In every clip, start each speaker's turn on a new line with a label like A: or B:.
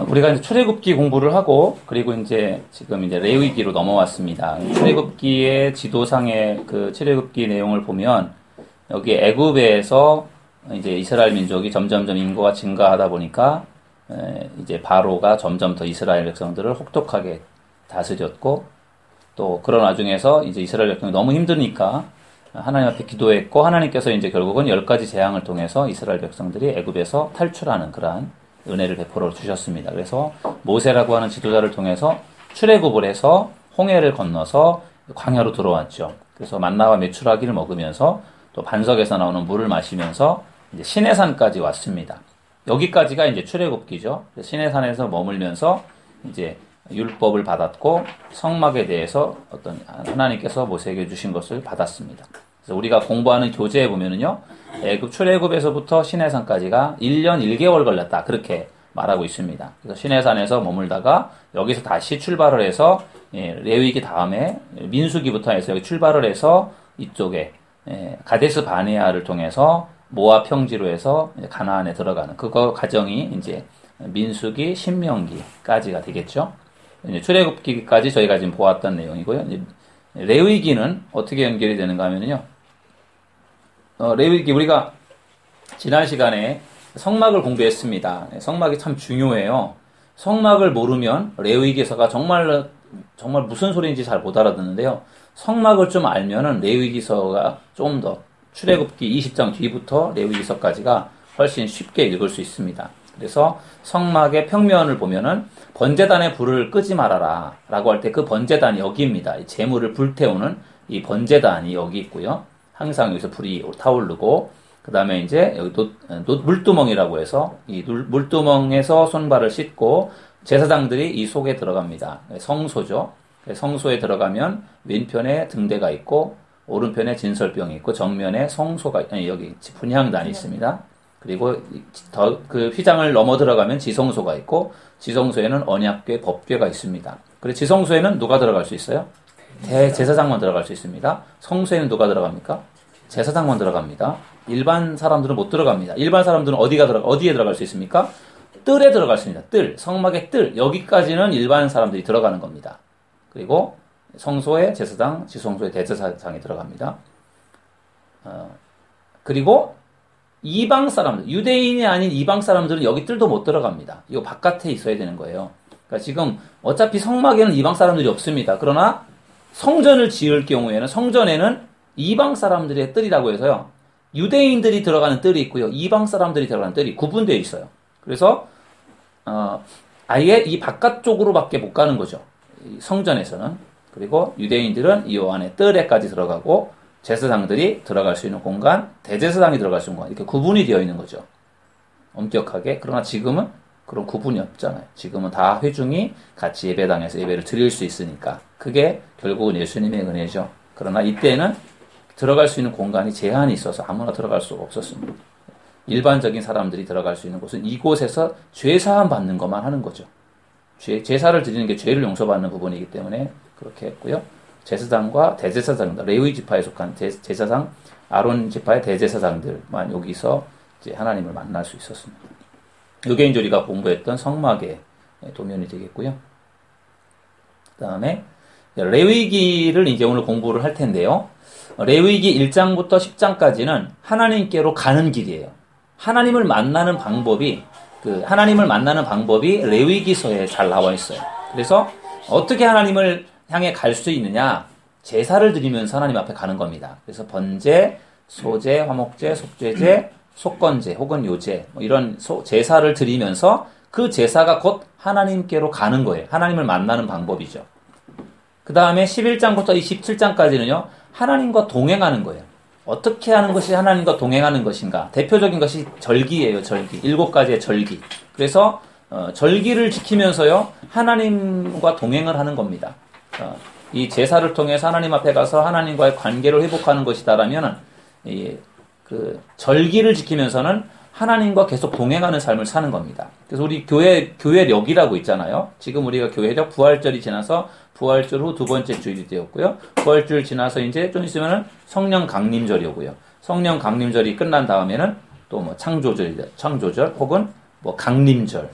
A: 우리가 이제 출애굽기 공부를 하고, 그리고 이제 지금 이제 레위기로 넘어왔습니다. 출애굽기의 지도상의 그 출애굽기 내용을 보면, 여기 애굽에서 이제 이스라엘 민족이 점점점 인구가 증가하다 보니까, 이제 바로가 점점 더 이스라엘 백성들을 혹독하게 다스렸고, 또 그런 와중에서 이제 이스라엘 백성이 너무 힘드니까 하나님 앞에 기도했고, 하나님께서 이제 결국은 10가지 재앙을 통해서 이스라엘 백성들이 애굽에서 탈출하는 그러한 은혜를 베풀어 주셨습니다. 그래서 모세라고 하는 지도자를 통해서 출애굽을 해서 홍해를 건너서 광야로 들어왔죠. 그래서 만나와 메추라기를 먹으면서 또 반석에서 나오는 물을 마시면서 이제 시내산까지 왔습니다. 여기까지가 이제 출애굽기죠. 시내산에서 머물면서 이제 율법을 받았고 성막에 대해서 어떤 하나님께서 모세에게 주신 것을 받았습니다. 그래서 우리가 공부하는 교재에 보면은요, 애굽 출애굽에서부터 시내산까지가 1년 1개월 걸렸다, 그렇게 말하고 있습니다. 그래서 시내산에서 머물다가 여기서 다시 출발을 해서 레위기 다음에 민수기부터 해서 여기 출발을 해서 이쪽에 가데스 바네아를 통해서 모압 평지로 해서 가나안에 들어가는 그거 과정이 이제 민수기, 신명기까지가 되겠죠. 이제 출애굽기까지 저희가 지금 보았던 내용이고요. 이제 레위기는 어떻게 연결이 되는가 하면요. 레위기 우리가 지난 시간에 성막을 공부했습니다. 성막이 참 중요해요. 성막을 모르면 레위기서가 정말 무슨 소리인지 잘 못 알아듣는데요. 성막을 좀 알면은 레위기서가 좀 더 출애굽기 20장 뒤부터 레위기서까지가 훨씬 쉽게 읽을 수 있습니다. 그래서 성막의 평면을 보면은 번제단의 불을 끄지 말아라 라고 할 때 그 번제단이 여기입니다. 이 제물을 불태우는 이 번제단이 여기 있고요. 항상 여기서 불이 타오르고, 그 다음에 이제 여기 물두멍이라고 해서 이 물두멍에서 손발을 씻고 제사장들이 이 속에 들어갑니다. 성소죠. 성소에 들어가면 왼편에 등대가 있고 오른편에 진설병이 있고 정면에 여기 분향단이 있습니다. 그리고 그 휘장을 넘어 들어가면 지성소가 있고 지성소에는 언약궤, 법궤가 있습니다. 그리고 지성소에는 누가 들어갈 수 있어요? 대제사장만 들어갈 수 있습니다. 성소에는 누가 들어갑니까? 제사장만 들어갑니다. 일반 사람들은 못 들어갑니다. 일반 사람들은 어디에 들어갈 수 있습니까? 뜰에 들어갈 수 있습니다. 뜰, 성막의 뜰, 여기까지는 일반 사람들이 들어가는 겁니다. 그리고 성소에 제사장, 지성소에 대제사장이 들어갑니다. 그리고 이방 사람들, 유대인이 아닌 이방 사람들은 여기 뜰도 못 들어갑니다. 이거 바깥에 있어야 되는 거예요. 그러니까 지금 어차피 성막에는 이방 사람들이 없습니다. 그러나 성전을 지을 경우에는 성전에는 이방 사람들의 뜰이라고 해서요. 유대인들이 들어가는 뜰이 있고요. 이방 사람들이 들어가는 뜰이 구분되어 있어요. 그래서 아예 이 바깥쪽으로밖에 못 가는 거죠. 성전에서는. 그리고 유대인들은 이 안에 뜰에까지 들어가고 제사장들이 들어갈 수 있는 공간, 대제사장이 들어갈 수 있는 공간, 이렇게 구분이 되어 있는 거죠. 엄격하게. 그러나 지금은 그런 구분이 없잖아요. 지금은 다 회중이 같이 예배당에서 예배를 드릴 수 있으니까. 그게 결국은 예수님의 은혜죠. 그러나 이때는 들어갈 수 있는 공간이 제한이 있어서 아무나 들어갈 수가 없었습니다. 일반적인 사람들이 들어갈 수 있는 곳은 이곳에서 죄사함 받는 것만 하는 거죠. 제사를 드리는 게 죄를 용서받는 부분이기 때문에 그렇게 했고요. 제사장과 대제사장, 레위 지파에 속한 제사장, 아론 지파의 대제사장들만 여기서 이제 하나님을 만날 수 있었습니다. 이게 이제 우리가 공부했던 성막의 도면이 되겠고요. 그 다음에 레위기를 이제 오늘 공부를 할 텐데요. 레위기 1장부터 10장까지는 하나님께로 가는 길이에요. 하나님을 만나는 방법이 레위기서에 잘 나와 있어요. 그래서 어떻게 하나님을 향해 갈 수 있느냐? 제사를 드리면서 하나님 앞에 가는 겁니다. 그래서 번제, 소제, 화목제, 속죄제, 속건제 혹은 요제 이런 제사를 드리면서 그 제사가 곧 하나님께로 가는 거예요. 하나님을 만나는 방법이죠. 그 다음에 11장부터 27장까지는요. 하나님과 동행하는 거예요. 어떻게 하는 것이 하나님과 동행하는 것인가? 대표적인 것이 절기예요. 절기. 7가지의 절기. 그래서 절기를 지키면서요. 하나님과 동행을 하는 겁니다. 이 제사를 통해서 하나님 앞에 가서 하나님과의 관계를 회복하는 것이다라면 그 절기를 지키면서는 하나님과 계속 동행하는 삶을 사는 겁니다. 그래서 우리 교회력이라고 있잖아요. 지금 우리가 교회력 부활절이 지나서 부활절 후 두 번째 주일이 되었고요. 부활절 지나서 이제 좀 있으면은 성령 강림절이 오고요. 성령 강림절이 끝난 다음에는 또 뭐 창조절 혹은 뭐 강림절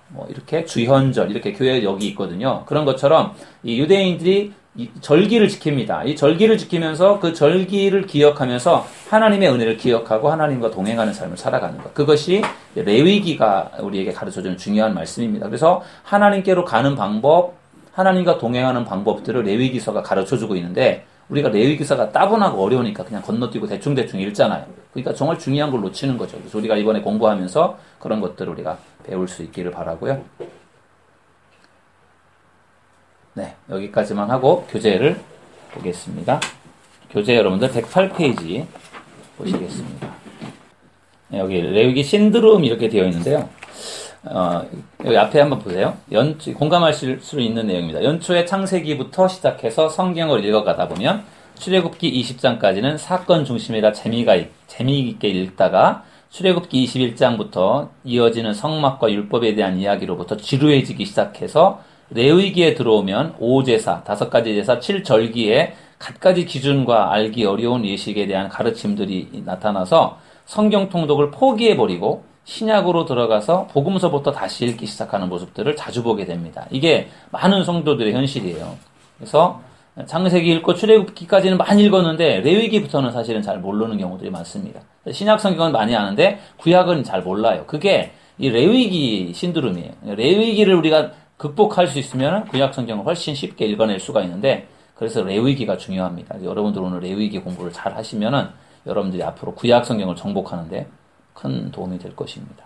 A: 뭐 이렇게 주현절 이렇게 교회 여기 있거든요. 그런 것처럼 이 유대인들이 이 절기를 지킵니다. 이 절기를 지키면서 그 절기를 기억하면서 하나님의 은혜를 기억하고 하나님과 동행하는 삶을 살아가는 것. 그것이 레위기가 우리에게 가르쳐주는 중요한 말씀입니다. 그래서 하나님께로 가는 방법, 하나님과 동행하는 방법들을 레위기서가 가르쳐주고 있는데 우리가 레위기서가 따분하고 어려우니까 그냥 건너뛰고 대충대충 읽잖아요. 그러니까 정말 중요한 걸 놓치는 거죠. 그래서 우리가 이번에 공부하면서 그런 것들을 우리가 배울 수 있기를 바라고요. 네, 여기까지만 하고 교재를 보겠습니다. 교재 여러분들 108페이지 보시겠습니다. 네, 여기 레위기 신드롬 이렇게 되어 있는데요. 여기 앞에 한번 보세요. 공감하실 수 있는 내용입니다. 연초에 창세기부터 시작해서 성경을 읽어가다 보면 출애굽기 20장까지는 사건 중심이라 재미있게 읽다가 출애굽기 21장부터 이어지는 성막과 율법에 대한 이야기로부터 지루해지기 시작해서 레위기에 들어오면 5제사, 5가지 제사, 7절기에 갖가지 기준과 알기 어려운 예식에 대한 가르침들이 나타나서 성경 통독을 포기해버리고 신약으로 들어가서 복음서부터 다시 읽기 시작하는 모습들을 자주 보게 됩니다. 이게 많은 성도들의 현실이에요. 그래서 창세기 읽고 출애굽기까지는 많이 읽었는데 레위기부터는 사실은 잘 모르는 경우들이 많습니다. 신약 성경은 많이 아는데 구약은 잘 몰라요. 그게 이 레위기 신드롬이에요. 레위기를 우리가 극복할 수 있으면 구약 성경을 훨씬 쉽게 읽어낼 수가 있는데 그래서 레위기가 중요합니다. 여러분들 오늘 레위기 공부를 잘 하시면은 여러분들이 앞으로 구약 성경을 정복하는데 큰 도움이 될 것입니다.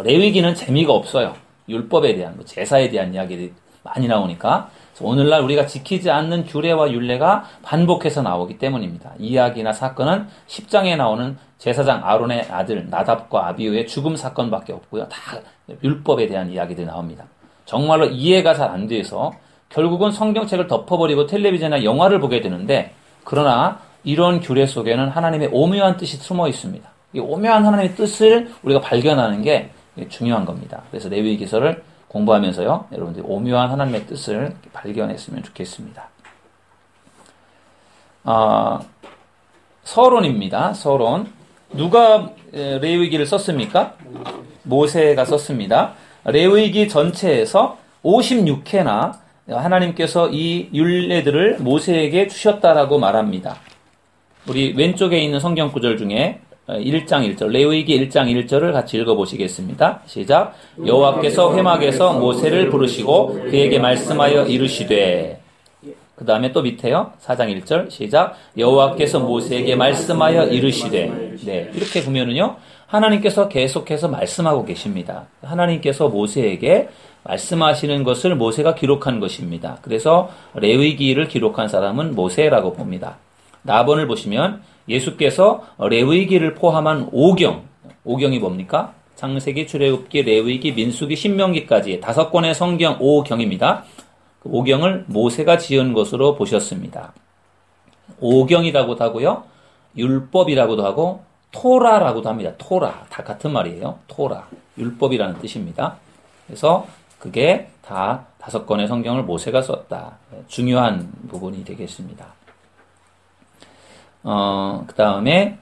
A: 레위기는 재미가 없어요. 율법에 대한, 제사에 대한 이야기들이 많이 나오니까 오늘날 우리가 지키지 않는 규례와 율례가 반복해서 나오기 때문입니다. 이야기나 사건은 10장에 나오는 제사장 아론의 아들 나답과 아비후의 죽음 사건밖에 없고요. 다 율법에 대한 이야기들이 나옵니다. 정말로 이해가 잘 안 돼서 결국은 성경책을 덮어버리고 텔레비전이나 영화를 보게 되는데 그러나 이런 규례 속에는 하나님의 오묘한 뜻이 숨어 있습니다. 이 오묘한 하나님의 뜻을 우리가 발견하는 게 중요한 겁니다. 그래서 레위기서를 공부하면서요, 여러분들이 오묘한 하나님의 뜻을 발견했으면 좋겠습니다. 서론입니다. 서론. 누가 레위기를 썼습니까? 모세가 썼습니다. 레위기 전체에서 56회나 하나님께서 이 율례들을 모세에게 주셨다라고 말합니다. 우리 왼쪽에 있는 성경 구절 중에 1장 1절, 레위기 1장 1절을 같이 읽어보시겠습니다. 시작. 여호와께서 회막에서 모세를 부르시고 그에게 말씀하여 이르시되. 그 다음에 또 밑에요. 4장 1절 시작. 여호와께서 모세에게 말씀하여 이르시되. 네, 이렇게 보면은요, 하나님께서 계속해서 말씀하고 계십니다. 하나님께서 모세에게 말씀하시는 것을 모세가 기록한 것입니다. 그래서 레위기를 기록한 사람은 모세라고 봅니다. 나번을 보시면 예수께서 레위기를 포함한 5경이 뭡니까? 창세기, 출애굽기, 레위기, 민수기, 신명기까지 5권의 성경 5경입니다. 5경을 모세가 지은 것으로 보셨습니다. 5경이라고도 하고요, 율법이라고도 하고 토라라고도 합니다. 토라, 다 같은 말이에요. 토라, 율법이라는 뜻입니다. 그래서 그게 다 5권의 성경을 모세가 썼다. 중요한 부분이 되겠습니다. 그 다음에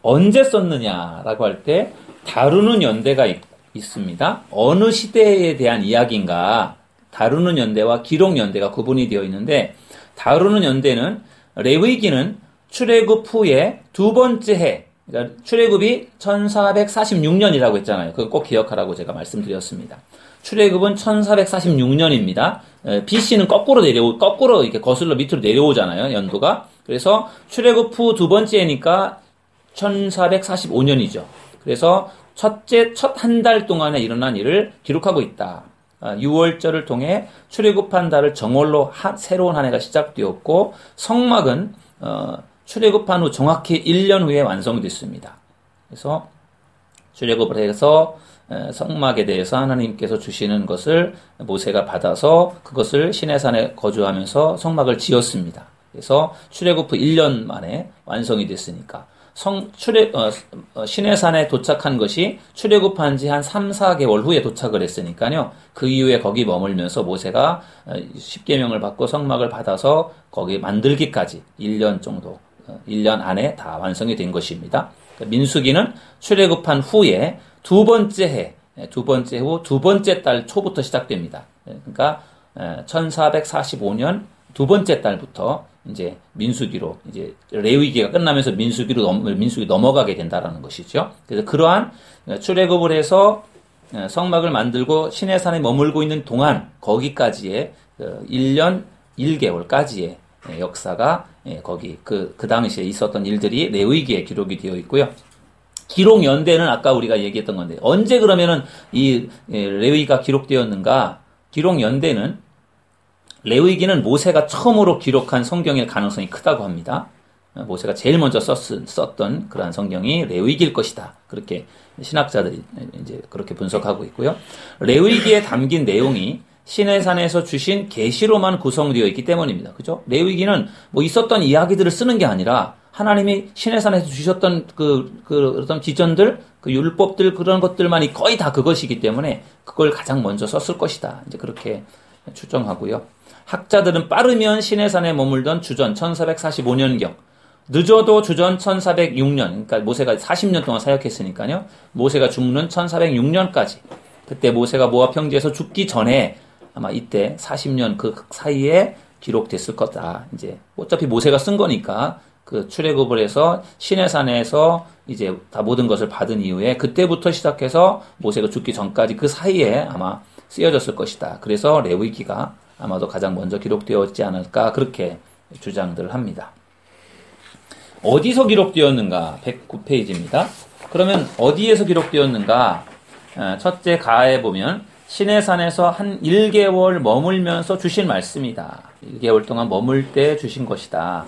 A: 언제 썼느냐라고 할 때 다루는 연대가 있습니다. 어느 시대에 대한 이야기인가, 다루는 연대와 기록 연대가 구분이 되어 있는데, 다루는 연대는 레위기는 출애굽 후에 두 번째 해, 그러니까 출애굽이 1446년이라고 했잖아요. 그거 꼭 기억하라고 제가 말씀드렸습니다. 출애굽은 1446년입니다. BC는 거꾸로 이렇게 거슬러 밑으로 내려오잖아요, 연도가. 그래서 출애굽 후 두 번째 해니까 1445년이죠. 그래서 첫 한 달 동안에 일어난 일을 기록하고 있다. 6월절을 통해 출애굽한 달을 정월로 새로운 한 해가 시작되었고, 성막은 출애굽한 후 정확히 1년 후에 완성됐습니다. 그래서 출애굽을 해서 성막에 대해서 하나님께서 주시는 것을 모세가 받아서 그것을 시내산에 거주하면서 성막을 지었습니다. 그래서 출애굽 후 1년 만에 완성이 됐으니까 시내산에 도착한 것이 출애굽한 지 한 3, 4개월 후에 도착을 했으니까요. 그 이후에 거기 머물면서 모세가 10계명을 받고 성막을 받아서 거기 만들기까지 1년 정도, 1년 안에 다 완성이 된 것입니다. 민수기는 출애굽한 후에 두 번째 해, 두 번째 후 두 번째 달 초부터 시작됩니다. 그러니까 1445년 두 번째 달부터 이제 민수기로 이제 레위기가 끝나면서 민수기 넘어가게 된다라는 것이죠. 그래서 그러한 출애굽을 해서 성막을 만들고 시내산에 머물고 있는 동안 거기까지의 1년 1개월까지의 역사가 거기 그 당시에 있었던 일들이 레위기에 기록이 되어 있고요. 기록 연대는 아까 우리가 얘기했던 건데 언제 그러면은 이 레위기가 기록되었는가? 기록 연대는 레위기는 모세가 처음으로 기록한 성경일 가능성이 크다고 합니다. 모세가 제일 먼저 썼던 그러한 성경이 레위기일 것이다. 그렇게 신학자들이 이제 그렇게 분석하고 있고요. 레위기에 담긴 내용이 시내산에서 주신 계시로만 구성되어 있기 때문입니다. 그죠? 레위기는 뭐 있었던 이야기들을 쓰는 게 아니라 하나님이 시내산에서 주셨던 그 어떤 기전들, 그 율법들 그런 것들만이 거의 다 그것이기 때문에 그걸 가장 먼저 썼을 것이다. 이제 그렇게 추정하고요. 학자들은 빠르면 시내산에 머물던 주전 1445년경, 늦어도 주전 1406년, 그러니까 모세가 40년 동안 사역했으니까요. 모세가 죽는 1406년까지, 그때 모세가 모압 평지에서 죽기 전에 아마 이때 40년 그 사이에 기록됐을 거다. 이제 어차피 모세가 쓴 거니까 그 출애굽을 해서 시내산에서 이제 다 모든 것을 받은 이후에 그때부터 시작해서 모세가 죽기 전까지 그 사이에 아마 쓰여졌을 것이다. 그래서 레위기가 아마도 가장 먼저 기록되었지 않을까 그렇게 주장들을 합니다. 어디서 기록되었는가? 109페이지입니다. 그러면 어디에서 기록되었는가? 첫째 가에 보면 시내산에서 한 1개월 머물면서 주신 말씀이다. 1개월 동안 머물 때 주신 것이다.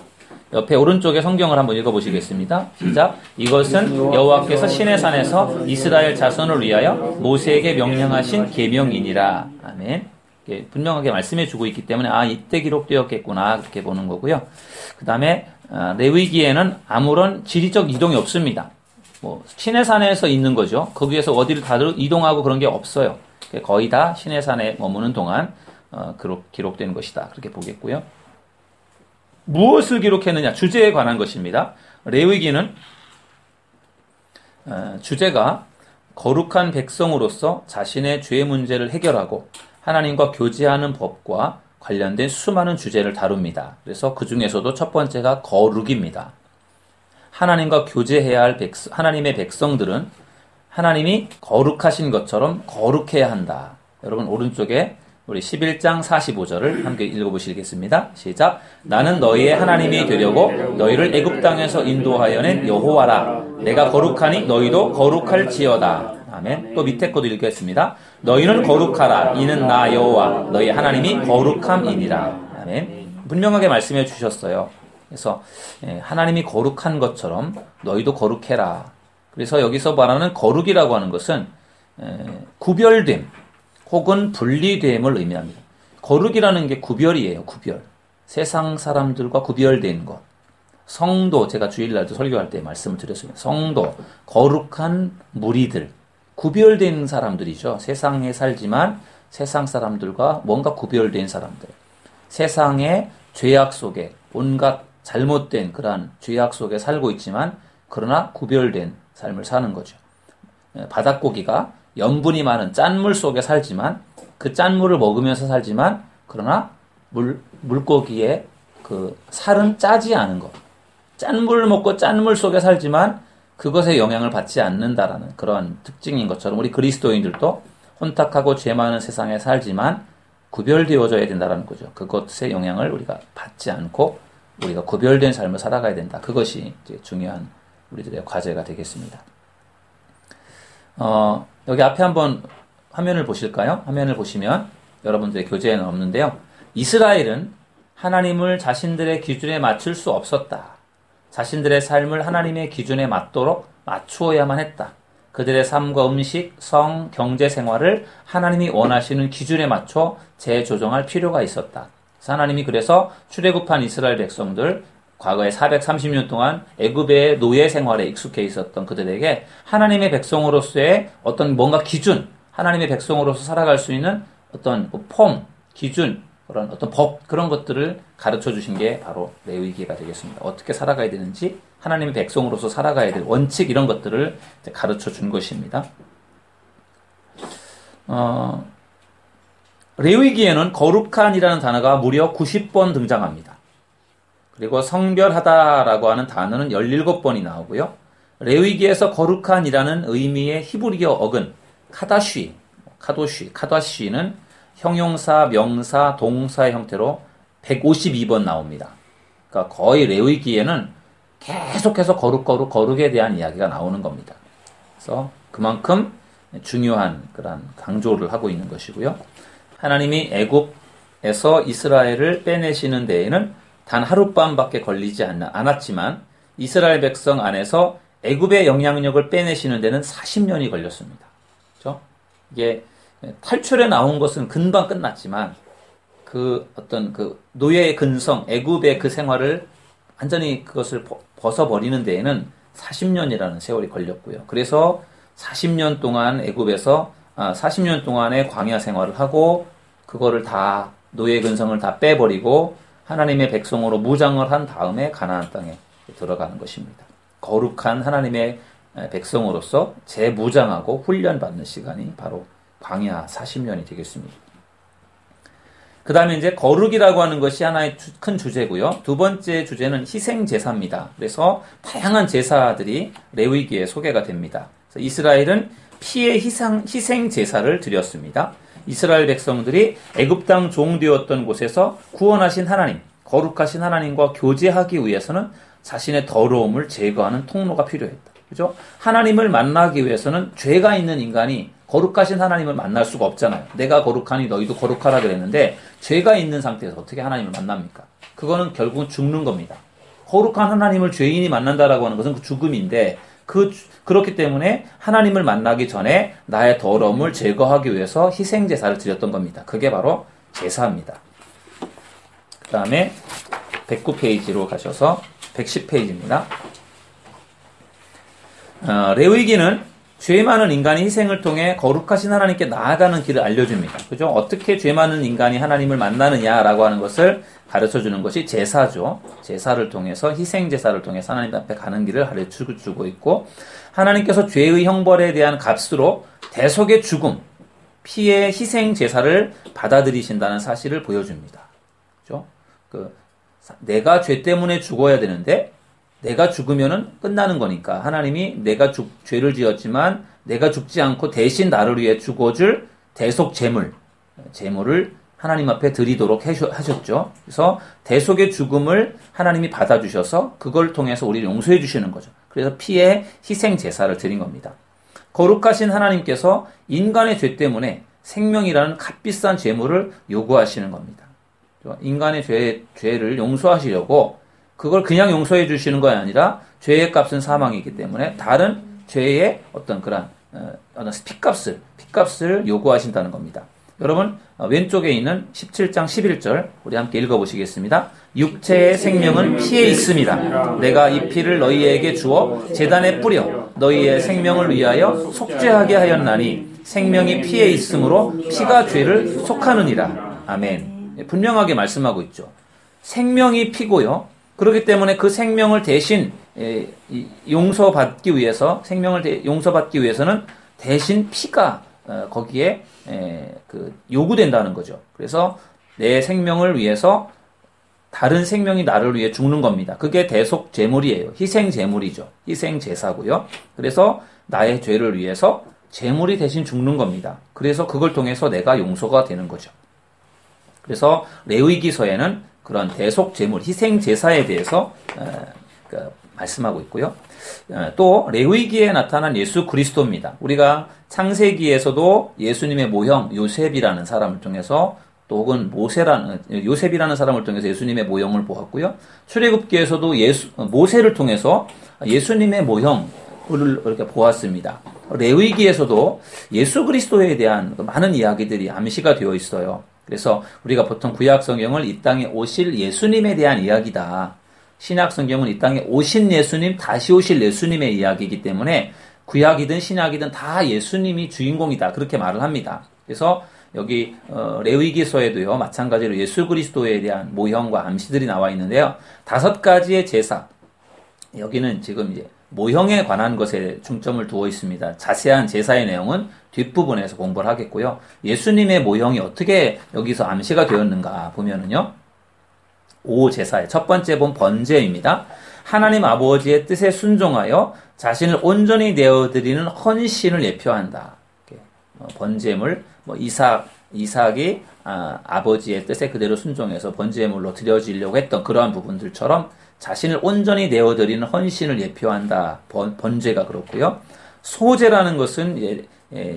A: 옆에 오른쪽에 성경을 한번 읽어보시겠습니다. 시작. 이것은 여호와께서 시내산에서 이스라엘 자손을 위하여 모세에게 명령하신 계명이니라. 아멘. 분명하게 말씀해주고 있기 때문에 이때 기록되었겠구나 그렇게 보는 거고요. 그 다음에 레위기에는 아무런 지리적 이동이 없습니다. 뭐 시내산에서 있는 거죠. 거기에서 어디를 다 이동하고 그런 게 없어요. 거의 다 시내산에 머무는 동안 기록된 것이다 그렇게 보겠고요. 무엇을 기록했느냐? 주제에 관한 것입니다. 레위기는 주제가 거룩한 백성으로서 자신의 죄 문제를 해결하고 하나님과 교제하는 법과 관련된 수많은 주제를 다룹니다. 그래서 그 중에서도 첫 번째가 거룩입니다. 하나님과 교제해야 할 하나님의 백성들은 하나님이 거룩하신 것처럼 거룩해야 한다. 여러분 오른쪽에 우리 11장 45절을 함께 읽어보시겠습니다. 시작. 나는 너희의 하나님이 되려고 너희를 애굽 땅에서 인도하여 낸 여호와라. 내가 거룩하니 너희도 거룩할지어다. 아멘. 또 밑에 것도 읽겠습니다. 너희는 거룩하라. 이는 나 여호와 너희 하나님이 거룩함이니라. 아멘. 분명하게 말씀해 주셨어요. 그래서 하나님이 거룩한 것처럼 너희도 거룩해라. 그래서 여기서 말하는 거룩이라고 하는 것은 구별됨 혹은 분리됨을 의미합니다. 거룩이라는 게 구별이에요. 구별. 세상 사람들과 구별된 것. 성도, 제가 주일날도 설교할 때 말씀을 드렸습니다. 성도, 거룩한 무리들, 구별된 사람들이죠. 세상에 살지만 세상 사람들과 뭔가 구별된 사람들. 세상의 죄악 속에 온갖 잘못된 그러한 죄악 속에 살고 있지만 그러나 구별된 삶을 사는 거죠. 바닷고기가 염분이 많은 짠물 속에 살지만 그 짠물을 먹으면서 살지만 그러나 물고기의 그 살은 짜지 않은 것. 짠물을 먹고 짠물 속에 살지만 그것의 영향을 받지 않는다라는 그런 특징인 것처럼 우리 그리스도인들도 혼탁하고 죄 많은 세상에 살지만 구별되어져야 된다라는 거죠. 그것의 영향을 우리가 받지 않고 우리가 구별된 삶을 살아가야 된다. 그것이 이제 중요한 우리들의 과제가 되겠습니다. 여기 앞에 한번 화면을 보실까요? 화면을 보시면 여러분들의 교재에는 없는데요. 이스라엘은 하나님을 자신들의 기준에 맞출 수 없었다. 자신들의 삶을 하나님의 기준에 맞도록 맞추어야만 했다. 그들의 삶과 음식, 성, 경제 생활을 하나님이 원하시는 기준에 맞춰 재조정할 필요가 있었다. 하나님이 그래서 출애굽한 이스라엘 백성들, 과거에 430년 동안 애굽의 노예 생활에 익숙해 있었던 그들에게 하나님의 백성으로서의 어떤 뭔가 기준, 하나님의 백성으로서 살아갈 수 있는 어떤 폼, 기준, 그런 어떤 법, 그런 것들을 가르쳐 주신 게 바로 레위기가 되겠습니다. 어떻게 살아가야 되는지, 하나님의 백성으로서 살아가야 될 원칙, 이런 것들을 가르쳐 준 것입니다. 레위기에는 거룩한이라는 단어가 무려 90번 등장합니다. 그리고 성별하다라고 하는 단어는 17번이 나오고요. 레위기에서 거룩한이라는 의미의 히브리어 어근 카도쉬는 형용사, 명사, 동사의 형태로 152번 나옵니다. 그러니까 거의 레위기에는 계속해서 거룩에 대한 이야기가 나오는 겁니다. 그래서 그만큼 중요한 그런 강조를 하고 있는 것이고요. 하나님이 애굽에서 이스라엘을 빼내시는 데에는 단 하룻밤밖에 걸리지 않았지만 이스라엘 백성 안에서 애굽의 영향력을 빼내시는 데는 40년이 걸렸습니다. 그렇죠? 이게 탈출해 나온 것은 금방 끝났지만 그 어떤 그 노예의 근성, 애굽의 그 생활을 완전히 그것을 벗어버리는 데에는 40년이라는 세월이 걸렸고요. 그래서 40년 동안 애굽에서 40년 동안의 광야 생활을 하고 그거를 다 노예 근성을 다 빼버리고 하나님의 백성으로 무장을 한 다음에 가나안 땅에 들어가는 것입니다. 거룩한 하나님의 백성으로서 재무장하고 훈련받는 시간이 바로 광야 40년이 되겠습니다. 그 다음에 이제 거룩이라고 하는 것이 하나의 큰 주제고요. 두 번째 주제는 희생제사입니다. 그래서 다양한 제사들이 레위기에 소개가 됩니다. 그래서 이스라엘은 피의 희생제사를 드렸습니다. 이스라엘 백성들이 애굽 땅 종되었던 곳에서 구원하신 하나님, 거룩하신 하나님과 교제하기 위해서는 자신의 더러움을 제거하는 통로가 필요했다. 그죠? 하나님을 만나기 위해서는 죄가 있는 인간이 거룩하신 하나님을 만날 수가 없잖아요. 내가 거룩하니 너희도 거룩하라 그랬는데 죄가 있는 상태에서 어떻게 하나님을 만납니까? 그거는 결국은 죽는 겁니다. 거룩한 하나님을 죄인이 만난다라고 하는 것은 그 죽음인데 그렇기 때문에 하나님을 만나기 전에 나의 더러움을 제거하기 위해서 희생제사를 드렸던 겁니다. 그게 바로 제사입니다. 그 다음에 109페이지로 가셔서 110페이지입니다. 레위기는 죄 많은 인간이 희생을 통해 거룩하신 하나님께 나아가는 길을 알려줍니다. 그죠? 어떻게 죄 많은 인간이 하나님을 만나느냐라고 하는 것을 가르쳐주는 것이 제사죠. 제사를 통해서, 희생제사를 통해서 하나님 앞에 가는 길을 가르쳐주고 있고, 하나님께서 죄의 형벌에 대한 값으로 대속의 죽음, 피의 희생제사를 받아들이신다는 사실을 보여줍니다. 그죠? 내가 죄 때문에 죽어야 되는데, 내가 죽으면은 끝나는 거니까 하나님이 내가 죄를 지었지만 내가 죽지 않고 대신 나를 위해 죽어줄 대속 제물을 하나님 앞에 드리도록 하셨죠. 그래서 대속의 죽음을 하나님이 받아주셔서 그걸 통해서 우리를 용서해 주시는 거죠. 그래서 피의 희생 제사를 드린 겁니다. 거룩하신 하나님께서 인간의 죄 때문에 생명이라는 값비싼 제물을 요구하시는 겁니다. 인간의 죄를 용서하시려고 그걸 그냥 용서해 주시는 것이 아니라 죄의 값은 사망이기 때문에 다른 죄의 어떤 그런 핏값을 요구하신다는 겁니다. 여러분 왼쪽에 있는 17장 11절 우리 함께 읽어보시겠습니다. 육체의 생명은 피에 있습니다. 내가 이 피를 너희에게 주어 제단에 뿌려 너희의 생명을 위하여 속죄하게 하였나니 생명이 피에 있으므로 피가 죄를 속하느니라. 아멘. 분명하게 말씀하고 있죠. 생명이 피고요. 그렇기 때문에 그 생명을 대신 용서받기 위해서는 대신 피가 거기에 요구된다는 거죠. 그래서 내 생명을 위해서 다른 생명이 나를 위해 죽는 겁니다. 그게 대속 제물이에요. 희생 제물이죠. 희생 제사고요. 그래서 나의 죄를 위해서 제물이 대신 죽는 겁니다. 그래서 그걸 통해서 내가 용서가 되는 거죠. 그래서 레위기서에는 그런 대속 제물, 희생 제사에 대해서 말씀하고 있고요. 또 레위기에 나타난 예수 그리스도입니다. 우리가 창세기에서도 예수님의 모형 요셉이라는 사람을 통해서 또 혹은 요셉이라는 사람을 통해서 예수님의 모형을 보았고요. 출애굽기에서도 모세를 통해서 예수님의 모형을 이렇게 보았습니다. 레위기에서도 예수 그리스도에 대한 많은 이야기들이 암시가 되어 있어요. 그래서 우리가 보통 구약 성경을 이 땅에 오실 예수님에 대한 이야기다. 신약 성경은 이 땅에 오신 예수님, 다시 오실 예수님의 이야기이기 때문에 구약이든 신약이든 다 예수님이 주인공이다. 그렇게 말을 합니다. 그래서 여기 레위기서에도요. 마찬가지로 예수 그리스도에 대한 모형과 암시들이 나와 있는데요. 5가지의 제사. 여기는 지금 이제 모형에 관한 것에 중점을 두어 있습니다. 자세한 제사의 내용은 뒷부분에서 공부를 하겠고요. 예수님의 모형이 어떻게 여기서 암시가 되었는가 보면은요. 5제사의 첫 번째 본 번제입니다. 하나님 아버지의 뜻에 순종하여 자신을 온전히 내어드리는 헌신을 예표한다. 번제물, 이삭이 아버지의 뜻에 그대로 순종해서 번제물로 드려지려고 했던 그러한 부분들처럼 자신을 온전히 내어드리는 헌신을 예표한다. 번제가 그렇고요. 소제라는 것은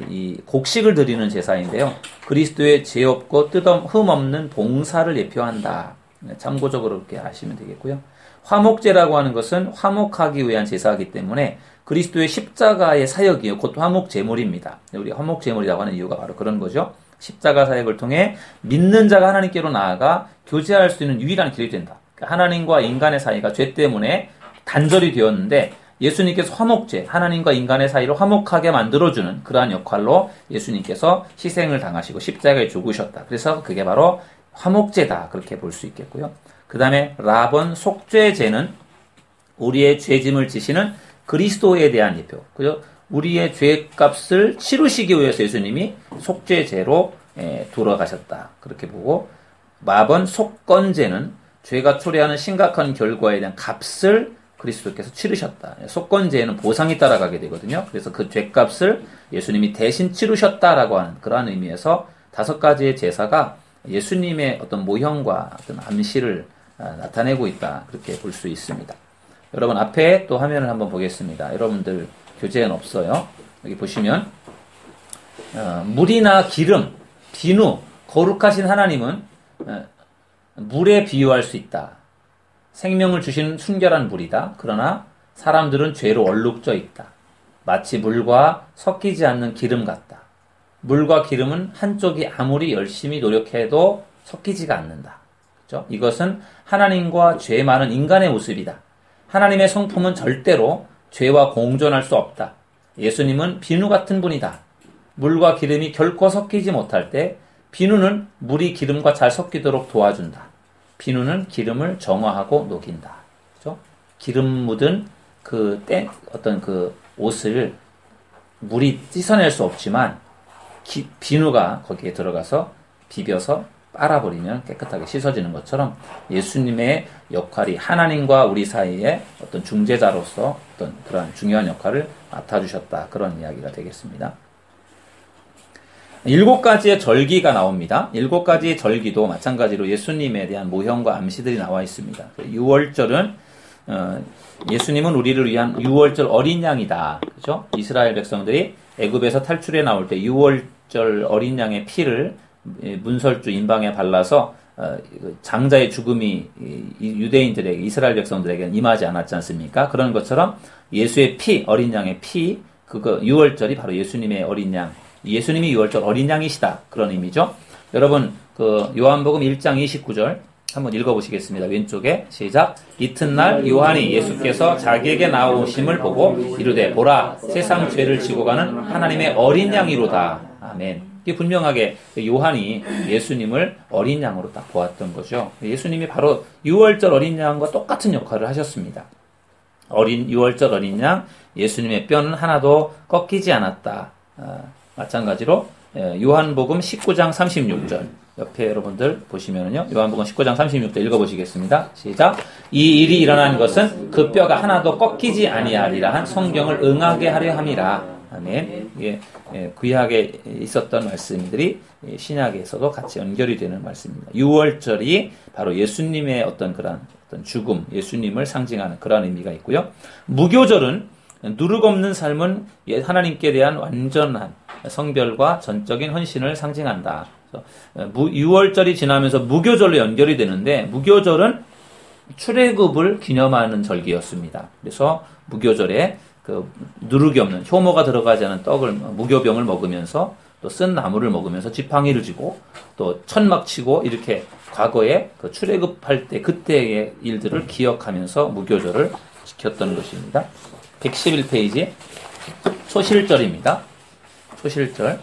A: 이 곡식을 드리는 제사인데요. 그리스도의 죄 없고 흠 없는 봉사를 예표한다. 참고적으로 그렇게 아시면 되겠고요. 화목제라고 하는 것은 화목하기 위한 제사이기 때문에 그리스도의 십자가의 사역이요. 곧 화목제물입니다. 우리 화목제물이라고 하는 이유가 바로 그런 거죠. 십자가 사역을 통해 믿는 자가 하나님께로 나아가 교제할 수 있는 유일한 길이 된다. 하나님과 인간의 사이가 죄 때문에 단절이 되었는데 예수님께서 화목제, 하나님과 인간의 사이를 화목하게 만들어주는 그러한 역할로 예수님께서 희생을 당하시고 십자가에 죽으셨다. 그래서 그게 바로 화목제다. 그렇게 볼 수 있겠고요. 그 다음에 라번 속죄제는 우리의 죄짐을 지시는 그리스도에 대한 예표. 그죠? 우리의 죄값을 치르시기 위해서 예수님이 속죄제로 돌아가셨다. 그렇게 보고 마번 속건제는 죄가 초래하는 심각한 결과에 대한 값을 그리스도께서 치르셨다. 속건제에는 보상이 따라가게 되거든요. 그래서 그 죄값을 예수님이 대신 치르셨다라고 하는 그러한 의미에서 5가지의 제사가 예수님의 어떤 모형과 어떤 암시를 나타내고 있다. 그렇게 볼 수 있습니다. 여러분 앞에 또 화면을 한번 보겠습니다. 여러분들 교재에는 없어요. 여기 보시면 물이나 기름, 비누, 거룩하신 하나님은 물에 비유할 수 있다. 생명을 주시는 순결한 물이다. 그러나 사람들은 죄로 얼룩져 있다. 마치 물과 섞이지 않는 기름 같다. 물과 기름은 한쪽이 아무리 열심히 노력해도 섞이지가 않는다. 그렇죠? 이것은 하나님과 죄 많은 인간의 모습이다. 하나님의 성품은 절대로 죄와 공존할 수 없다. 예수님은 비누 같은 분이다. 물과 기름이 결코 섞이지 못할 때 비누는 물이 기름과 잘 섞이도록 도와준다. 비누는 기름을 정화하고 녹인다. 그렇죠? 기름 묻은 어떤 그 옷을 물이 씻어낼 수 없지만 비누가 거기에 들어가서 비벼서 빨아버리면 깨끗하게 씻어지는 것처럼 예수님의 역할이 하나님과 우리 사이에 어떤 중재자로서 어떤 그런 중요한 역할을 맡아주셨다. 그런 이야기가 되겠습니다. 7가지의 절기가 나옵니다. 7가지의 절기도 마찬가지로 예수님에 대한 모형과 암시들이 나와 있습니다. 6월절은 예수님은 우리를 위한 6월절 어린 양이다. 그죠? 이스라엘 백성들이 애굽에서 탈출해 나올 때 6월절 어린 양의 피를 문설주 인방에 발라서 장자의 죽음이 유대인들에게 이스라엘 백성들에게는 임하지 않았지 않습니까? 그런 것처럼 예수의 피, 어린 양의 피, 그거 6월절이 바로 예수님의 어린 양, 예수님이 6월절 어린 양이시다. 그런 의미죠. 여러분 그 요한복음 1장 29절 한번 읽어보시겠습니다. 왼쪽에 시작. 이튿날 요한이 예수께서 자기에게 나오심을 보고 이르되 보라 세상 죄를 지고 가는 하나님의 어린 양이로다. 아멘. 이게 분명하게 요한이 예수님을 어린 양으로 딱 보았던 거죠. 예수님이 바로 6월절 어린 양과 똑같은 역할을 하셨습니다. 6월절 어린 양, 예수님의 뼈는 하나도 꺾이지 않았다. 마찬가지로 요한복음 19장 36절 옆에 여러분들 보시면은요. 요한복음 19장 36절 읽어보시겠습니다. 시작. 이 일이 일어난 것은 그 뼈가 하나도 꺾이지 아니하리라 한 성경을 응하게 하려 함이라. 아멘. 이게 구약에 있었던 말씀들이 신약에서도 같이 연결이 되는 말씀입니다. 6월절이 바로 예수님의 어떤 죽음, 예수님을 상징하는 그런 의미가 있고요. 무교절은 누룩 없는 삶은 하나님께 대한 완전한 성별과 전적인 헌신을 상징한다. 6월절이 지나면서 무교절로 연결이 되는데 무교절은 출애굽을 기념하는 절기였습니다. 그래서 무교절에 그 누룩이 없는 효모가 들어가지 않은 무교병을 먹으면서 또 쓴 나물을 먹으면서 지팡이를 쥐고 또 천막 치고 이렇게 과거에 그 출애굽할 때 그때의 일들을 기억하면서 무교절을 지켰던 것입니다. 111페이지 초실절입니다. 초실절.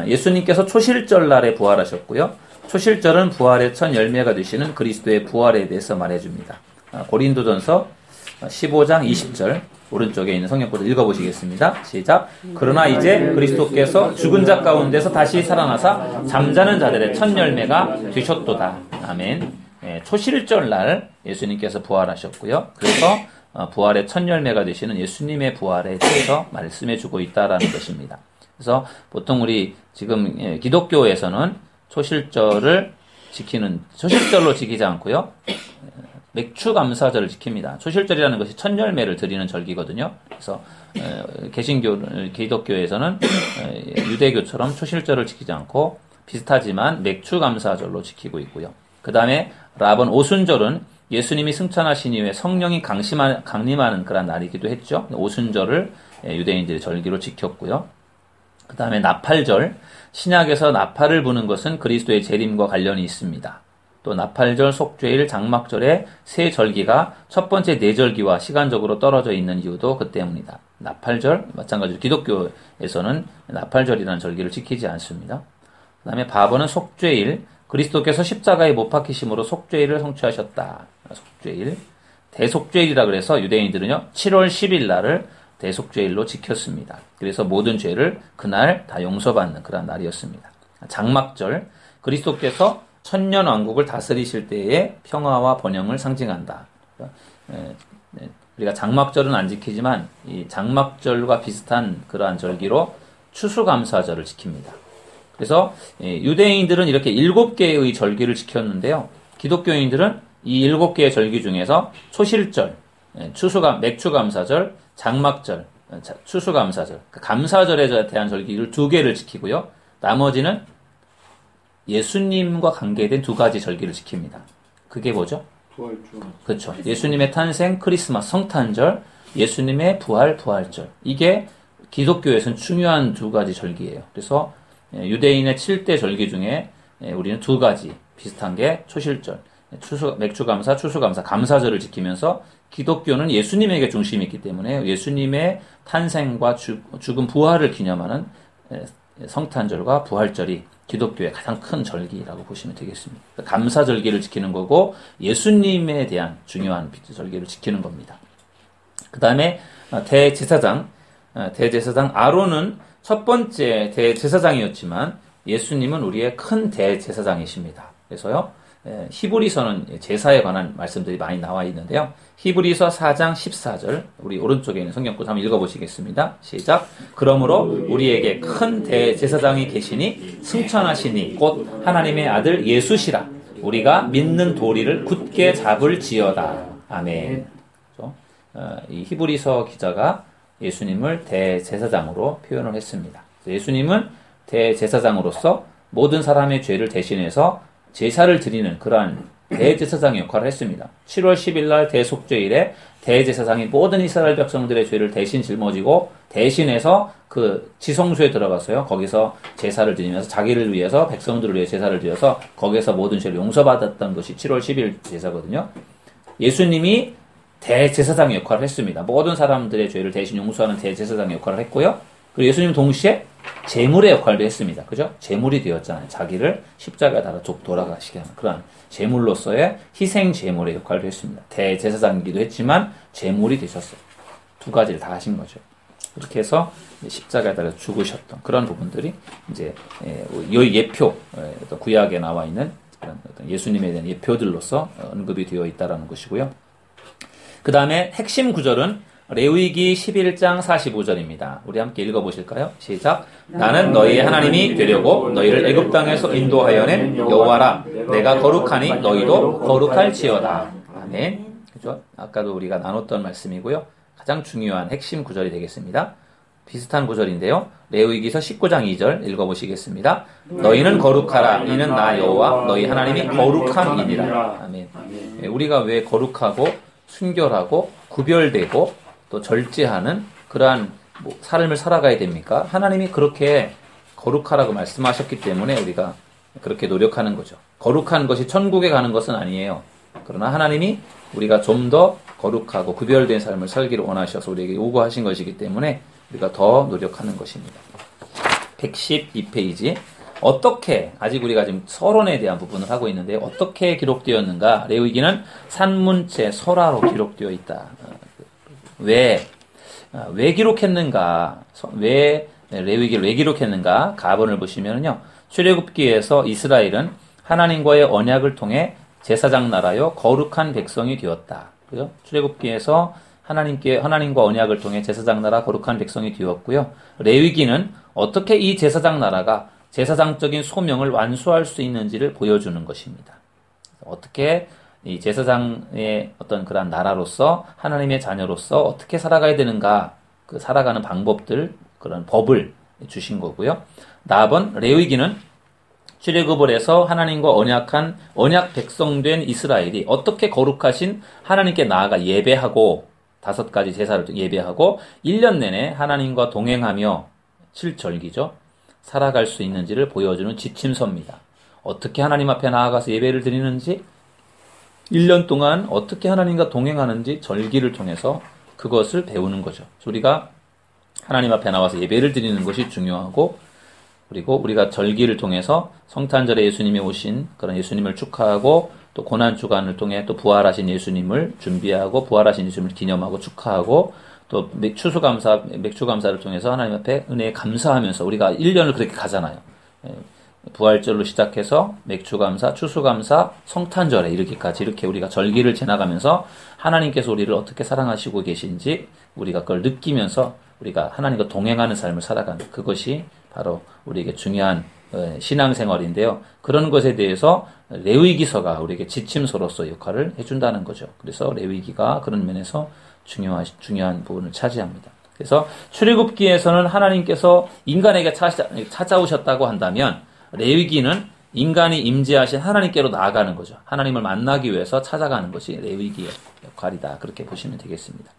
A: 예수님께서 초실절 날에 부활하셨고요. 초실절은 부활의 첫 열매가 되시는 그리스도의 부활에 대해서 말해줍니다. 고린도전서 15장 20절 오른쪽에 있는 성경구절 읽어보시겠습니다. 시작. 그러나 이제 그리스도께서 죽은 자 가운데서 다시 살아나사 잠자는 자들의 첫 열매가 되셨도다. 아멘. 초실절 날 예수님께서 부활하셨고요. 그래서 부활의 첫 열매가 되시는 예수님의 부활에 대해서 말씀해주고 있다라는 것입니다. 그래서 보통 우리 지금 기독교에서는 초실절로 지키지 않고요. 맥추감사절을 지킵니다. 초실절이라는 것이 첫 열매를 드리는 절기거든요. 그래서 기독교에서는 유대교처럼 초실절을 지키지 않고 비슷하지만 맥추감사절로 지키고 있고요. 그 다음에 라번 오순절은 예수님이 승천하신 이후에 성령이 강림하는 그런 날이기도 했죠. 오순절을 유대인들이 절기로 지켰고요. 그 다음에 나팔절, 신약에서 나팔을 부는 것은 그리스도의 재림과 관련이 있습니다. 또 나팔절, 속죄일, 장막절의 세 절기가 첫 번째 네 절기와 시간적으로 떨어져 있는 이유도 그 때문이다. 나팔절, 마찬가지로 기독교에서는 나팔절이라는 절기를 지키지 않습니다. 그 다음에 바버는 속죄일, 그리스도께서 십자가에 못 박히심으로 속죄일을 성취하셨다. 속죄일. 대속죄일이라 그래서 유대인들은요, 7월 10일 날을 대속죄일로 지켰습니다. 그래서 모든 죄를 그날 다 용서받는 그런 날이었습니다. 장막절, 그리스도께서 천년왕국을 다스리실 때의 평화와 번영을 상징한다. 우리가 장막절은 안 지키지만 이 장막절과 비슷한 그러한 절기로 추수감사절을 지킵니다. 그래서 유대인들은 이렇게 7개의 절기를 지켰는데요. 기독교인들은 이 7개의 절기 중에서 초실절, 맥추감사절, 장막절, 추수감사절, 감사절에 대한 절기를 2개를 지키고요. 나머지는 예수님과 관계된 2가지 절기를 지킵니다. 그게 뭐죠?
B: 부활절.
A: 그렇죠. 예수님의 탄생, 크리스마스, 성탄절, 예수님의 부활절. 이게 기독교에서는 중요한 2가지 절기예요. 그래서 유대인의 7대 절기 중에 우리는 2가지 비슷한 게 초실절, 맥추감사, 추수감사, 감사절을 지키면서 기독교는 예수님에게 중심이 있기 때문에 예수님의 탄생과 죽음, 부활을 기념하는 성탄절과 부활절이 기독교의 가장 큰 절기라고 보시면 되겠습니다. 감사절기를 지키는 거고 예수님에 대한 중요한 절기를 지키는 겁니다. 그 다음에 대제사장 아론은 첫 번째 대제사장이었지만 예수님은 우리의 큰 대제사장이십니다. 그래서요, 히브리서는 제사에 관한 말씀들이 많이 나와 있는데요. 히브리서 4장 14절, 우리 오른쪽에 있는 성경구 한번 읽어보시겠습니다. 시작. 그러므로 우리에게 큰 대제사장이 계시니 승천하시니 곧 하나님의 아들 예수시라. 우리가 믿는 도리를 굳게 잡을지어다. 아멘. 이 히브리서 기자가 예수님을 대제사장으로 표현을 했습니다. 예수님은 대제사장으로서 모든 사람의 죄를 대신해서 제사를 드리는 그러한 대제사장의 역할을 했습니다. 7월 10일 날 대속죄일에 대제사장이 모든 이스라엘 백성들의 죄를 대신 짊어지고 대신해서 그 지성소에 들어가서요. 거기서 제사를 드리면서 자기를 위해서 백성들을 위해 제사를 드려서 거기서 모든 죄를 용서받았던 것이 7월 10일 제사거든요. 예수님이 대제사장의 역할을 했습니다. 모든 사람들의 죄를 대신 용서하는 대제사장의 역할을 했고요. 그리고 예수님 동시에 제물의 역할도 했습니다. 그죠? 제물이 되었잖아요. 자기를 십자가에 달아 돌아가시게 하는 그런 제물로서의 희생 제물의 역할도 했습니다. 대제사장이기도 했지만 제물이 되셨어요. 2가지를 다 하신 거죠. 그렇게 해서 십자가에 달아 죽으셨던 그런 부분들이 이제 예표, 구약에 나와 있는 예수님에 대한 예표들로서 언급이 되어 있다라는 것이고요. 그 다음에 핵심 구절은 레위기 11장 45절입니다. 우리 함께 읽어보실까요? 시작. 나는 너희의 하나님이 되려고 너희를 애굽 땅에서 인도하여 낸 여호와라. 내가 거룩하니 너희도 거룩할지어다. 아멘. 그죠? 아까도 우리가 나눴던 말씀이고요. 가장 중요한 핵심 구절이 되겠습니다. 비슷한 구절인데요. 레위기서 19장 2절 읽어보시겠습니다. 너희는 거룩하라. 이는 나 여호와 너희 하나님이 거룩함이니라. 아멘. 우리가 왜 거룩하고 순결하고 구별되고 또 절제하는 그러한 삶을 살아가야 됩니까? 하나님이 그렇게 거룩하라고 말씀하셨기 때문에 우리가 그렇게 노력하는 거죠. 거룩한 것이 천국에 가는 것은 아니에요. 그러나 하나님이 우리가 좀 더 거룩하고 구별된 삶을 살기를 원하셔서 우리에게 요구하신 것이기 때문에 우리가 더 노력하는 것입니다. 112페이지. 어떻게, 아직 우리가 지금 서론에 대한 부분을 하고 있는데 어떻게 기록되었는가? 레위기는 산문체 설화로 기록되어 있다. 왜 기록했는가? 왜 레위기를 왜 기록했는가? 가본을 보시면요. 출애굽기에서 이스라엘은 하나님과의 언약을 통해 제사장 나라요 거룩한 백성이 되었다. 그죠? 출애굽기에서 하나님과 언약을 통해 제사장 나라 거룩한 백성이 되었고요. 레위기는 어떻게 이 제사장 나라가 제사장적인 소명을 완수할 수 있는지를 보여주는 것입니다. 어떻게 이 제사장의 어떤 그러한 나라로서 하나님의 자녀로서 어떻게 살아가야 되는가, 그 살아가는 방법들, 그런 법을 주신 거고요. 나아번 레위기는 출애굽을 해서 하나님과 언약 백성된 이스라엘이 어떻게 거룩하신 하나님께 나아가 예배하고 5가지 제사를 예배하고 1년 내내 하나님과 동행하며 7절기죠. 살아갈 수 있는지를 보여주는 지침서입니다. 어떻게 하나님 앞에 나아가서 예배를 드리는지, 1년 동안 어떻게 하나님과 동행하는지 절기를 통해서 그것을 배우는 거죠. 우리가 하나님 앞에 나와서 예배를 드리는 것이 중요하고, 그리고 우리가 절기를 통해서 성탄절에 예수님이 오신 그런 예수님을 축하하고, 또 고난주간을 통해 또 부활하신 예수님을 준비하고, 부활하신 예수님을 기념하고 축하하고, 또 맥주감사를 통해서 하나님 앞에 은혜에 감사하면서 우리가 1년을 그렇게 가잖아요. 부활절로 시작해서 맥주감사, 추수감사, 성탄절에 이르기까지 이렇게 우리가 절기를 지나가면서 하나님께서 우리를 어떻게 사랑하시고 계신지 우리가 그걸 느끼면서 우리가 하나님과 동행하는 삶을 살아가는, 그것이 바로 우리에게 중요한 신앙생활인데요. 그런 것에 대해서 레위기서가 우리에게 지침서로서 역할을 해준다는 거죠. 그래서 레위기가 그런 면에서 중요한 부분을 차지합니다. 그래서 출애굽기에서는 하나님께서 인간에게 찾아오셨다고 한다면, 레위기는 인간이 임재하신 하나님께로 나아가는 거죠. 하나님을 만나기 위해서 찾아가는 것이 레위기의 역할이다. 그렇게 보시면 되겠습니다.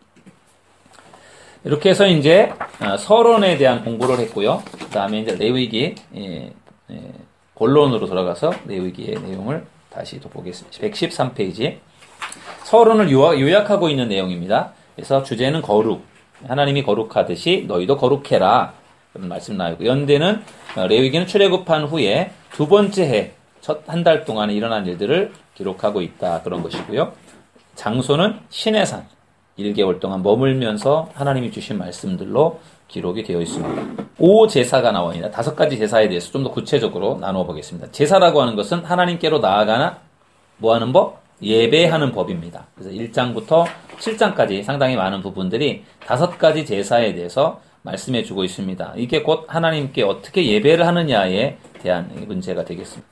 A: 이렇게 해서 이제 서론에 대한 공부를 했고요. 그 다음에 이제 레위기 본론으로 돌아가서 레위기의 내용을 다시 또 보겠습니다. 113페이지. 서론을 요약하고 있는 내용입니다. 그래서 주제는 거룩. 하나님이 거룩하듯이 너희도 거룩해라. 그런 말씀 나오고, 연대는 레위기는 출애굽한 후에 두 번째 해, 첫 한 달 동안에 일어난 일들을 기록하고 있다. 그런 것이고요. 장소는 시내산. 1개월 동안 머물면서 하나님이 주신 말씀들로 기록이 되어 있습니다. 5제사가 나와 있습니다. 5가지 제사에 대해서 좀 더 구체적으로 나누어 보겠습니다. 제사라고 하는 것은 하나님께로 나아가나 뭐 하는 법? 예배하는 법입니다. 그래서 1장부터 7장까지 상당히 많은 부분들이 5가지 제사에 대해서 말씀해 주고 있습니다. 이게 곧 하나님께 어떻게 예배를 하느냐에 대한 문제가 되겠습니다.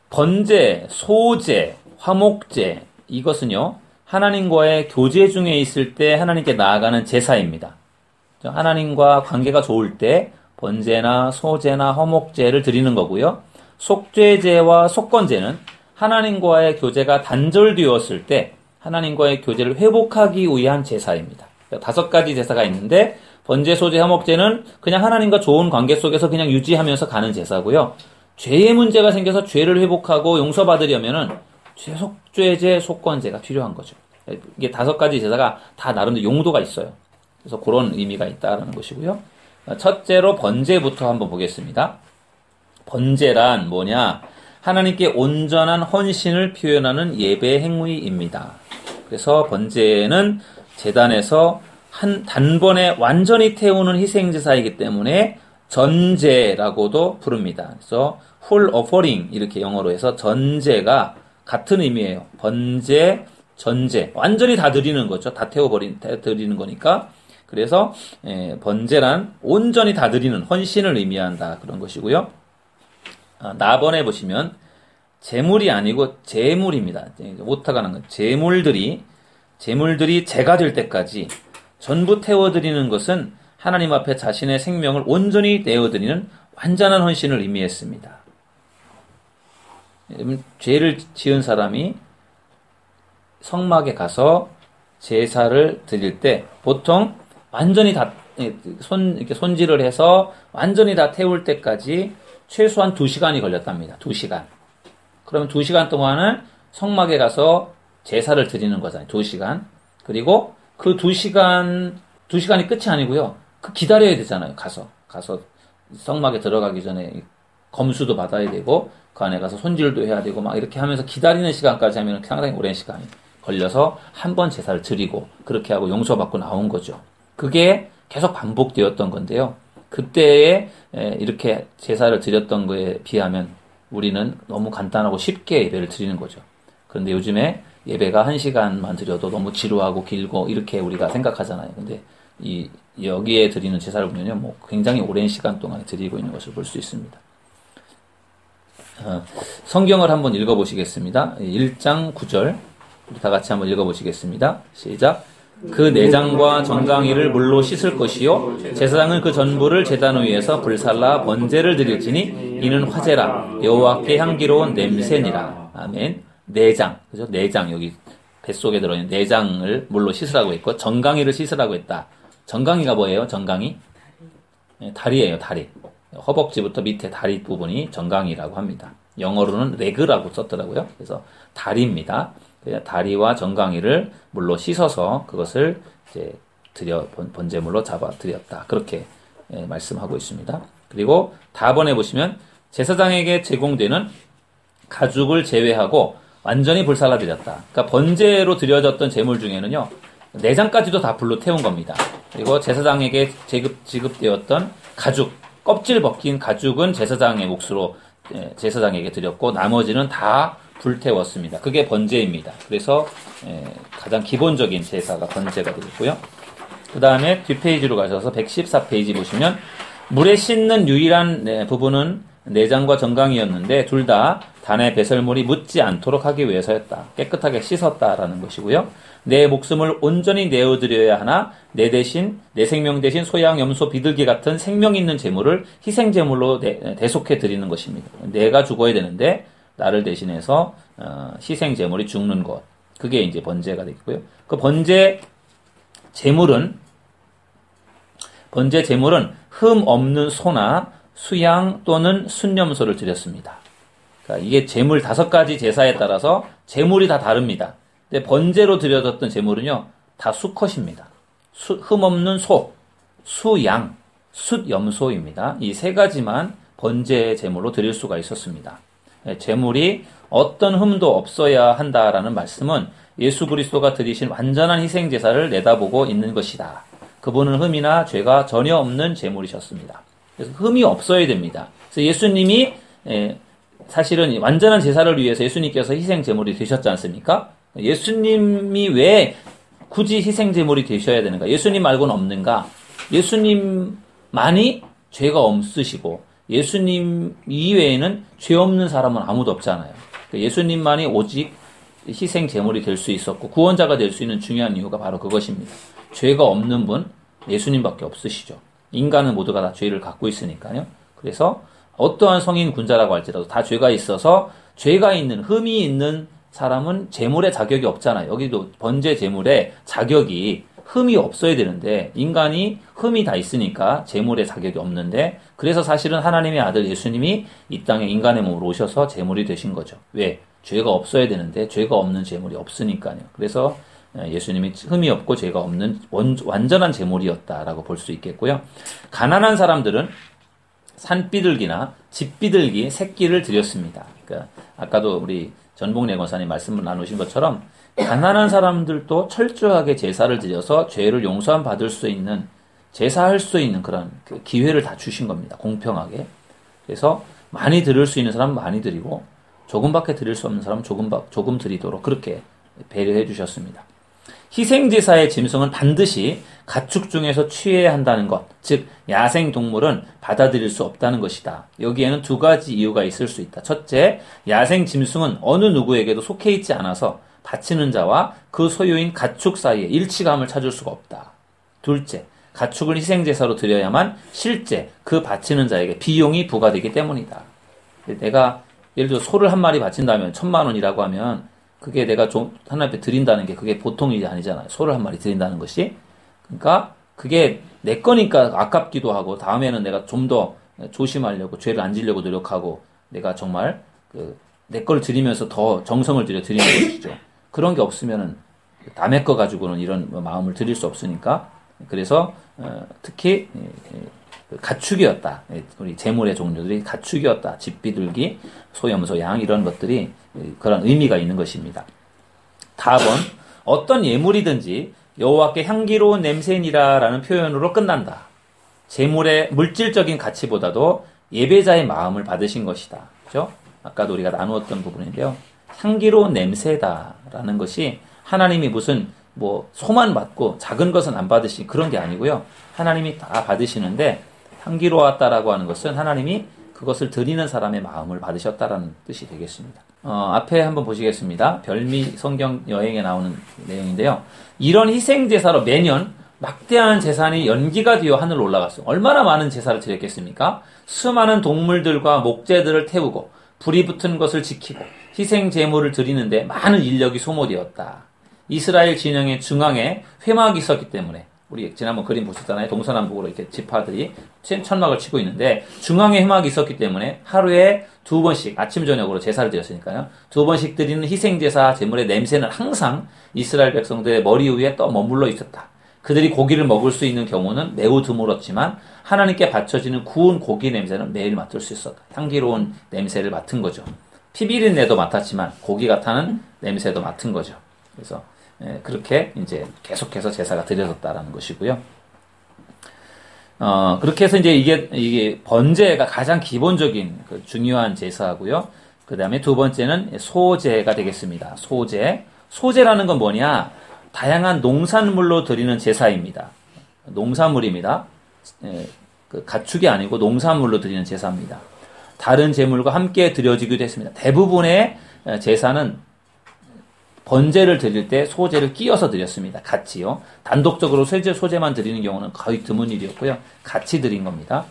A: 번제, 소제, 화목제, 이것은요, 하나님과의 교제 중에 있을 때 하나님께 나아가는 제사입니다. 하나님과 관계가 좋을 때 번제나 소제나 화목제를 드리는 거고요. 속죄제와 속건제는 하나님과의 교제가 단절되었을 때 하나님과의 교제를 회복하기 위한 제사입니다. 5가지 제사가 있는데, 번제, 소제, 화목제는 그냥 하나님과 좋은 관계 속에서 그냥 유지하면서 가는 제사고요. 죄의 문제가 생겨서 죄를 회복하고 용서받으려면은 속죄제, 속건제가 필요한 거죠. 이게 5가지 제사가 다 나름대로 용도가 있어요. 그래서 그런 의미가 있다라는 것이고요. 첫째로 번제부터 한번 보겠습니다. 번제란 뭐냐? 하나님께 온전한 헌신을 표현하는 예배 행위입니다. 그래서 번제는 제단에서 단번에 완전히 태우는 희생제사이기 때문에 전제라고도 부릅니다. 그래서 whole offering 이렇게 영어로 해서 전제가 같은 의미예요. 번제, 전제. 완전히 다 드리는 거죠. 다 드리는 거니까. 그래서 번제란 온전히 다 드리는 헌신을 의미한다. 그런 것이고요. 나번에 보시면 제물이 아니고 제물입니다. 오타가 난 건 제물들이 제가 될 때까지 전부 태워드리는 것은 하나님 앞에 자신의 생명을 온전히 내어드리는 완전한 헌신을 의미했습니다. 죄를 지은 사람이 성막에 가서 제사를 드릴 때 보통 완전히 다 이렇게 손질을 해서 완전히 다 태울 때까지 최소한 2시간이 걸렸답니다. 2시간. 그러면 2시간 동안은 성막에 가서 제사를 드리는 거잖아요. 2시간. 그리고 그 2시간이 끝이 아니고요. 기다려야 되잖아요. 가서 성막에 들어가기 전에 검수도 받아야 되고 그 안에 가서 손질도 해야 되고 막 이렇게 하면서 기다리는 시간까지 하면 상당히 오랜 시간이 걸려서 한 번 제사를 드리고 그렇게 하고 용서받고 나온 거죠. 그게 계속 반복되었던 건데요. 그때에 이렇게 제사를 드렸던 거에 비하면 우리는 너무 간단하고 쉽게 예배를 드리는 거죠. 그런데 요즘에 예배가 1시간만 드려도 너무 지루하고 길고 이렇게 우리가 생각하잖아요. 근데 여기에 드리는 제사를 보면요, 뭐 굉장히 오랜 시간 동안 드리고 있는 것을 볼 수 있습니다. 성경을 한번 읽어보시겠습니다. 1장 9절 우리 다 같이 한번 읽어보시겠습니다. 시작. 그 내장과 정강이를 물로 씻을 것이요 제사장은 그 전부를 제단 위에서 불살라 번제를 드릴지니 이는 화제라 여호와께 향기로운 냄새니라. 아멘. 내장, 그죠? 내장, 여기 뱃속에 들어있는 내장을 물로 씻으라고 했고 정강이를 씻으라고 했다. 정강이가 뭐예요? 정강이? 다리예요, 다리. 허벅지부터 밑에 다리 부분이 정강이라고 합니다. 영어로는 레그라고 썼더라고요. 그래서 다리입니다. 다리와 정강이를 물로 씻어서 그것을 이제 번제물로 잡아 드렸다. 그렇게 말씀하고 있습니다. 그리고 다번에 보시면 제사장에게 제공되는 가죽을 제외하고 완전히 불살라 드렸다. 그러니까 번제로 드려졌던 제물 중에는요, 내장까지도 다 불로 태운 겁니다. 그리고 제사장에게 지급되었던 가죽, 껍질 벗긴 가죽은 제사장의 몫으로 제사장에게 드렸고 나머지는 다 불태웠습니다. 그게 번제입니다. 그래서 가장 기본적인 제사가 번제가 되겠고요. 그 다음에 뒷페이지로 가셔서 114페이지 보시면 물에 씻는 유일한 부분은 내장과 정강이었는데 둘 다 단의 배설물이 묻지 않도록 하기 위해서였다. 깨끗하게 씻었다라는 것이고요. 내 목숨을 온전히 내어드려야 하나 내 생명 대신 소양, 염소, 비둘기 같은 생명 있는 제물을 희생제물로 대속해 드리는 것입니다. 내가 죽어야 되는데 나를 대신해서 희생제물이 죽는 것. 그게 이제 번제가 되겠고요. 그 번제 제물은 흠 없는 소나 수양 또는 순염소를 드렸습니다. 그러니까 이게 제물 5가지 제사에 따라서 제물이 다 다릅니다. 근데 번제로 드려졌던 제물은요, 다 수컷입니다. 흠 없는 소, 수양, 숫염소입니다. 이 3가지만 번제 제물로 드릴 수가 있었습니다. 제물이 어떤 흠도 없어야 한다라는 말씀은 예수 그리스도가 드리신 완전한 희생 제사를 내다보고 있는 것이다. 그분은 흠이나 죄가 전혀 없는 제물이셨습니다. 그래서 흠이 없어야 됩니다. 그래서 예수님이 사실은 완전한 제사를 위해서 예수님께서 희생 제물이 되셨지 않습니까? 예수님이 왜 굳이 희생 제물이 되셔야 되는가? 예수님 말고는 없는가? 예수님만이 죄가 없으시고 예수님 이외에는 죄 없는 사람은 아무도 없잖아요. 예수님만이 오직 희생 제물이 될 수 있었고 구원자가 될 수 있는 중요한 이유가 바로 그것입니다. 죄가 없는 분 예수님밖에 없으시죠. 인간은 모두가 다 죄를 갖고 있으니까요. 그래서 어떠한 성인 군자라고 할지라도 다 죄가 있어서 죄가 있는 흠이 있는 사람은 제물의 자격이 없잖아요. 여기도 번제 제물의 자격이 흠이 없어야 되는데 인간이 흠이 다 있으니까 제물의 자격이 없는데 그래서 사실은 하나님의 아들 예수님이 이 땅에 인간의 몸으로 오셔서 제물이 되신 거죠. 왜? 죄가 없어야 되는데 죄가 없는 제물이 없으니까요. 그래서 예수님이 흠이 없고 죄가 없는 완전한 제물이었다라고 볼 수 있겠고요. 가난한 사람들은 산비둘기나 집비둘기 새끼를 드렸습니다. 그러니까 아까도 우리 전복래 권사님 말씀을 나누신 것처럼 가난한 사람들도 철저하게 제사를 드려서 죄를 용서함 받을 수 있는 제사할 수 있는 그런 기회를 다 주신 겁니다. 공평하게. 그래서 많이 드릴 수 있는 사람은 많이 드리고 조금밖에 드릴 수 없는 사람은 조금 드리도록 그렇게 배려해 주셨습니다. 희생제사의 짐승은 반드시 가축 중에서 취해야 한다는 것, 즉 야생동물은 받아들일 수 없다는 것이다. 여기에는 2가지 이유가 있을 수 있다. 첫째, 야생 짐승은 어느 누구에게도 속해 있지 않아서 바치는 자와 그 소유인 가축 사이에 일치감을 찾을 수가 없다. 둘째, 가축을 희생제사로 드려야만 실제 그 바치는 자에게 비용이 부과되기 때문이다. 내가 예를 들어 소를 한 마리 바친다면 1,000,000원이라고 하면 그게 내가 하나님 앞에 드린다는 게 그게 보통 일이 아니잖아요. 소를 한 마리 드린다는 것이. 그러니까 그게 내 거니까 아깝기도 하고 다음에는 내가 좀 더 조심하려고 죄를 안 지려고 노력하고 내가 정말 내 걸 드리면서 더 정성을 들여 드리는 것이죠. 그런 게 없으면은 남의 거 가지고는 이런 마음을 드릴 수 없으니까 그래서 특히 가축이었다. 우리 제물의 종류들이 가축이었다. 집비둘기, 소염소, 양 이런 것들이 그런 의미가 있는 것입니다. 답은 어떤 예물이든지 여호와께 향기로운 냄새니라라는 표현으로 끝난다. 제물의 물질적인 가치보다도 예배자의 마음을 받으신 것이다. 그죠? 아까도 우리가 나누었던 부분인데요. 향기로운 냄새다라는 것이 하나님이 무슨 소만 받고 작은 것은 안 받으시 그런 게 아니고요. 하나님이 다 받으시는데 향기로웠다라고 하는 것은 하나님이 그것을 드리는 사람의 마음을 받으셨다라는 뜻이 되겠습니다. 앞에 한번 보시겠습니다. 별미 성경 여행에 나오는 내용인데요. 이런 희생 제사로 매년 막대한 재산이 연기가 되어 하늘로 올라갔어요. 얼마나 많은 제사를 드렸겠습니까? 수많은 동물들과 목재들을 태우고 불이 붙은 것을 지키고 희생 제물을 드리는데 많은 인력이 소모되었다. 이스라엘 진영의 중앙에 회막이 있었기 때문에 우리 지난번 그림 보셨잖아요. 동서남북으로 이렇게 지파들이 천막을 치고 있는데 중앙에 회막이 있었기 때문에 하루에 2번씩 아침 저녁으로 제사를 드렸으니까요. 2번씩 드리는 희생제사 제물의 냄새는 항상 이스라엘 백성들의 머리 위에 떠 머물러 있었다. 그들이 고기를 먹을 수 있는 경우는 매우 드물었지만 하나님께 바쳐지는 구운 고기 냄새는 매일 맡을 수 있었다. 향기로운 냄새를 맡은 거죠. 피비린내도 맡았지만 고기 같다는 냄새도 맡은 거죠. 그래서 그렇게 이제 계속해서 제사가 드려졌다라는 것이고요. 그렇게 해서 이제 이게 번제가 가장 기본적인 중요한 제사고요. 그 다음에 두 번째는 소제가 되겠습니다. 소제라는 건 뭐냐? 다양한 농산물로 드리는 제사입니다. 농산물입니다. 가축이 아니고 농산물로 드리는 제사입니다. 다른 제물과 함께 드려지기도 했습니다. 대부분의 제사는 번제를 드릴 때 소제를 끼워서 드렸습니다. 같이요. 단독적으로 소제만 드리는 경우는 거의 드문 일이었고요. 같이 드린 겁니다.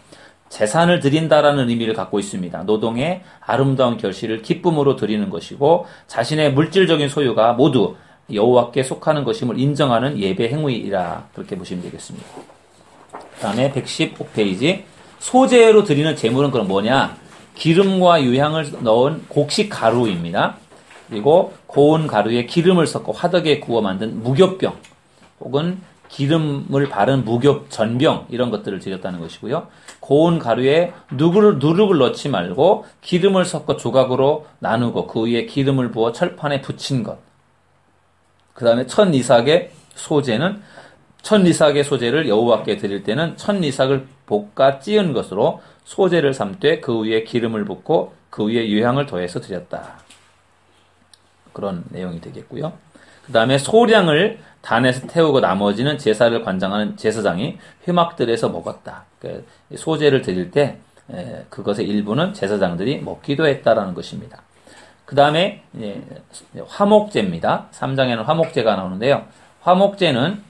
A: 재산을 드린다라는 의미를 갖고 있습니다. 노동의 아름다운 결실을 기쁨으로 드리는 것이고 자신의 물질적인 소유가 모두 여호와께 속하는 것임을 인정하는 예배 행위이라 그렇게 보시면 되겠습니다. 그 다음에 115페이지 소제로 드리는 제물은 그럼 뭐냐? 기름과 유향을 넣은 곡식 가루입니다. 그리고 고운 가루에 기름을 섞어 화덕에 구워 만든 무교병 혹은 기름을 바른 무교 전병 이런 것들을 드렸다는 것이고요. 고운 가루에 누룩을 넣지 말고 기름을 섞어 조각으로 나누고 그 위에 기름을 부어 철판에 붙인 것. 그 다음에 천이삭의 소제는 천이삭의 소제를 여호와께 드릴 때는 천이삭을 볶아 찌은 것으로 소제를 삼되 그 위에 기름을 붓고 그 위에 유향을 더해서 드렸다. 그런 내용이 되겠고요. 그 다음에 소량을 단에서 태우고 나머지는 제사를 관장하는 제사장이 회막들에서 먹었다. 소제를 드릴 때 그것의 일부는 제사장들이 먹기도 했다라는 것입니다. 그 다음에 화목제입니다. 3장에는 화목제가 나오는데요. 화목제는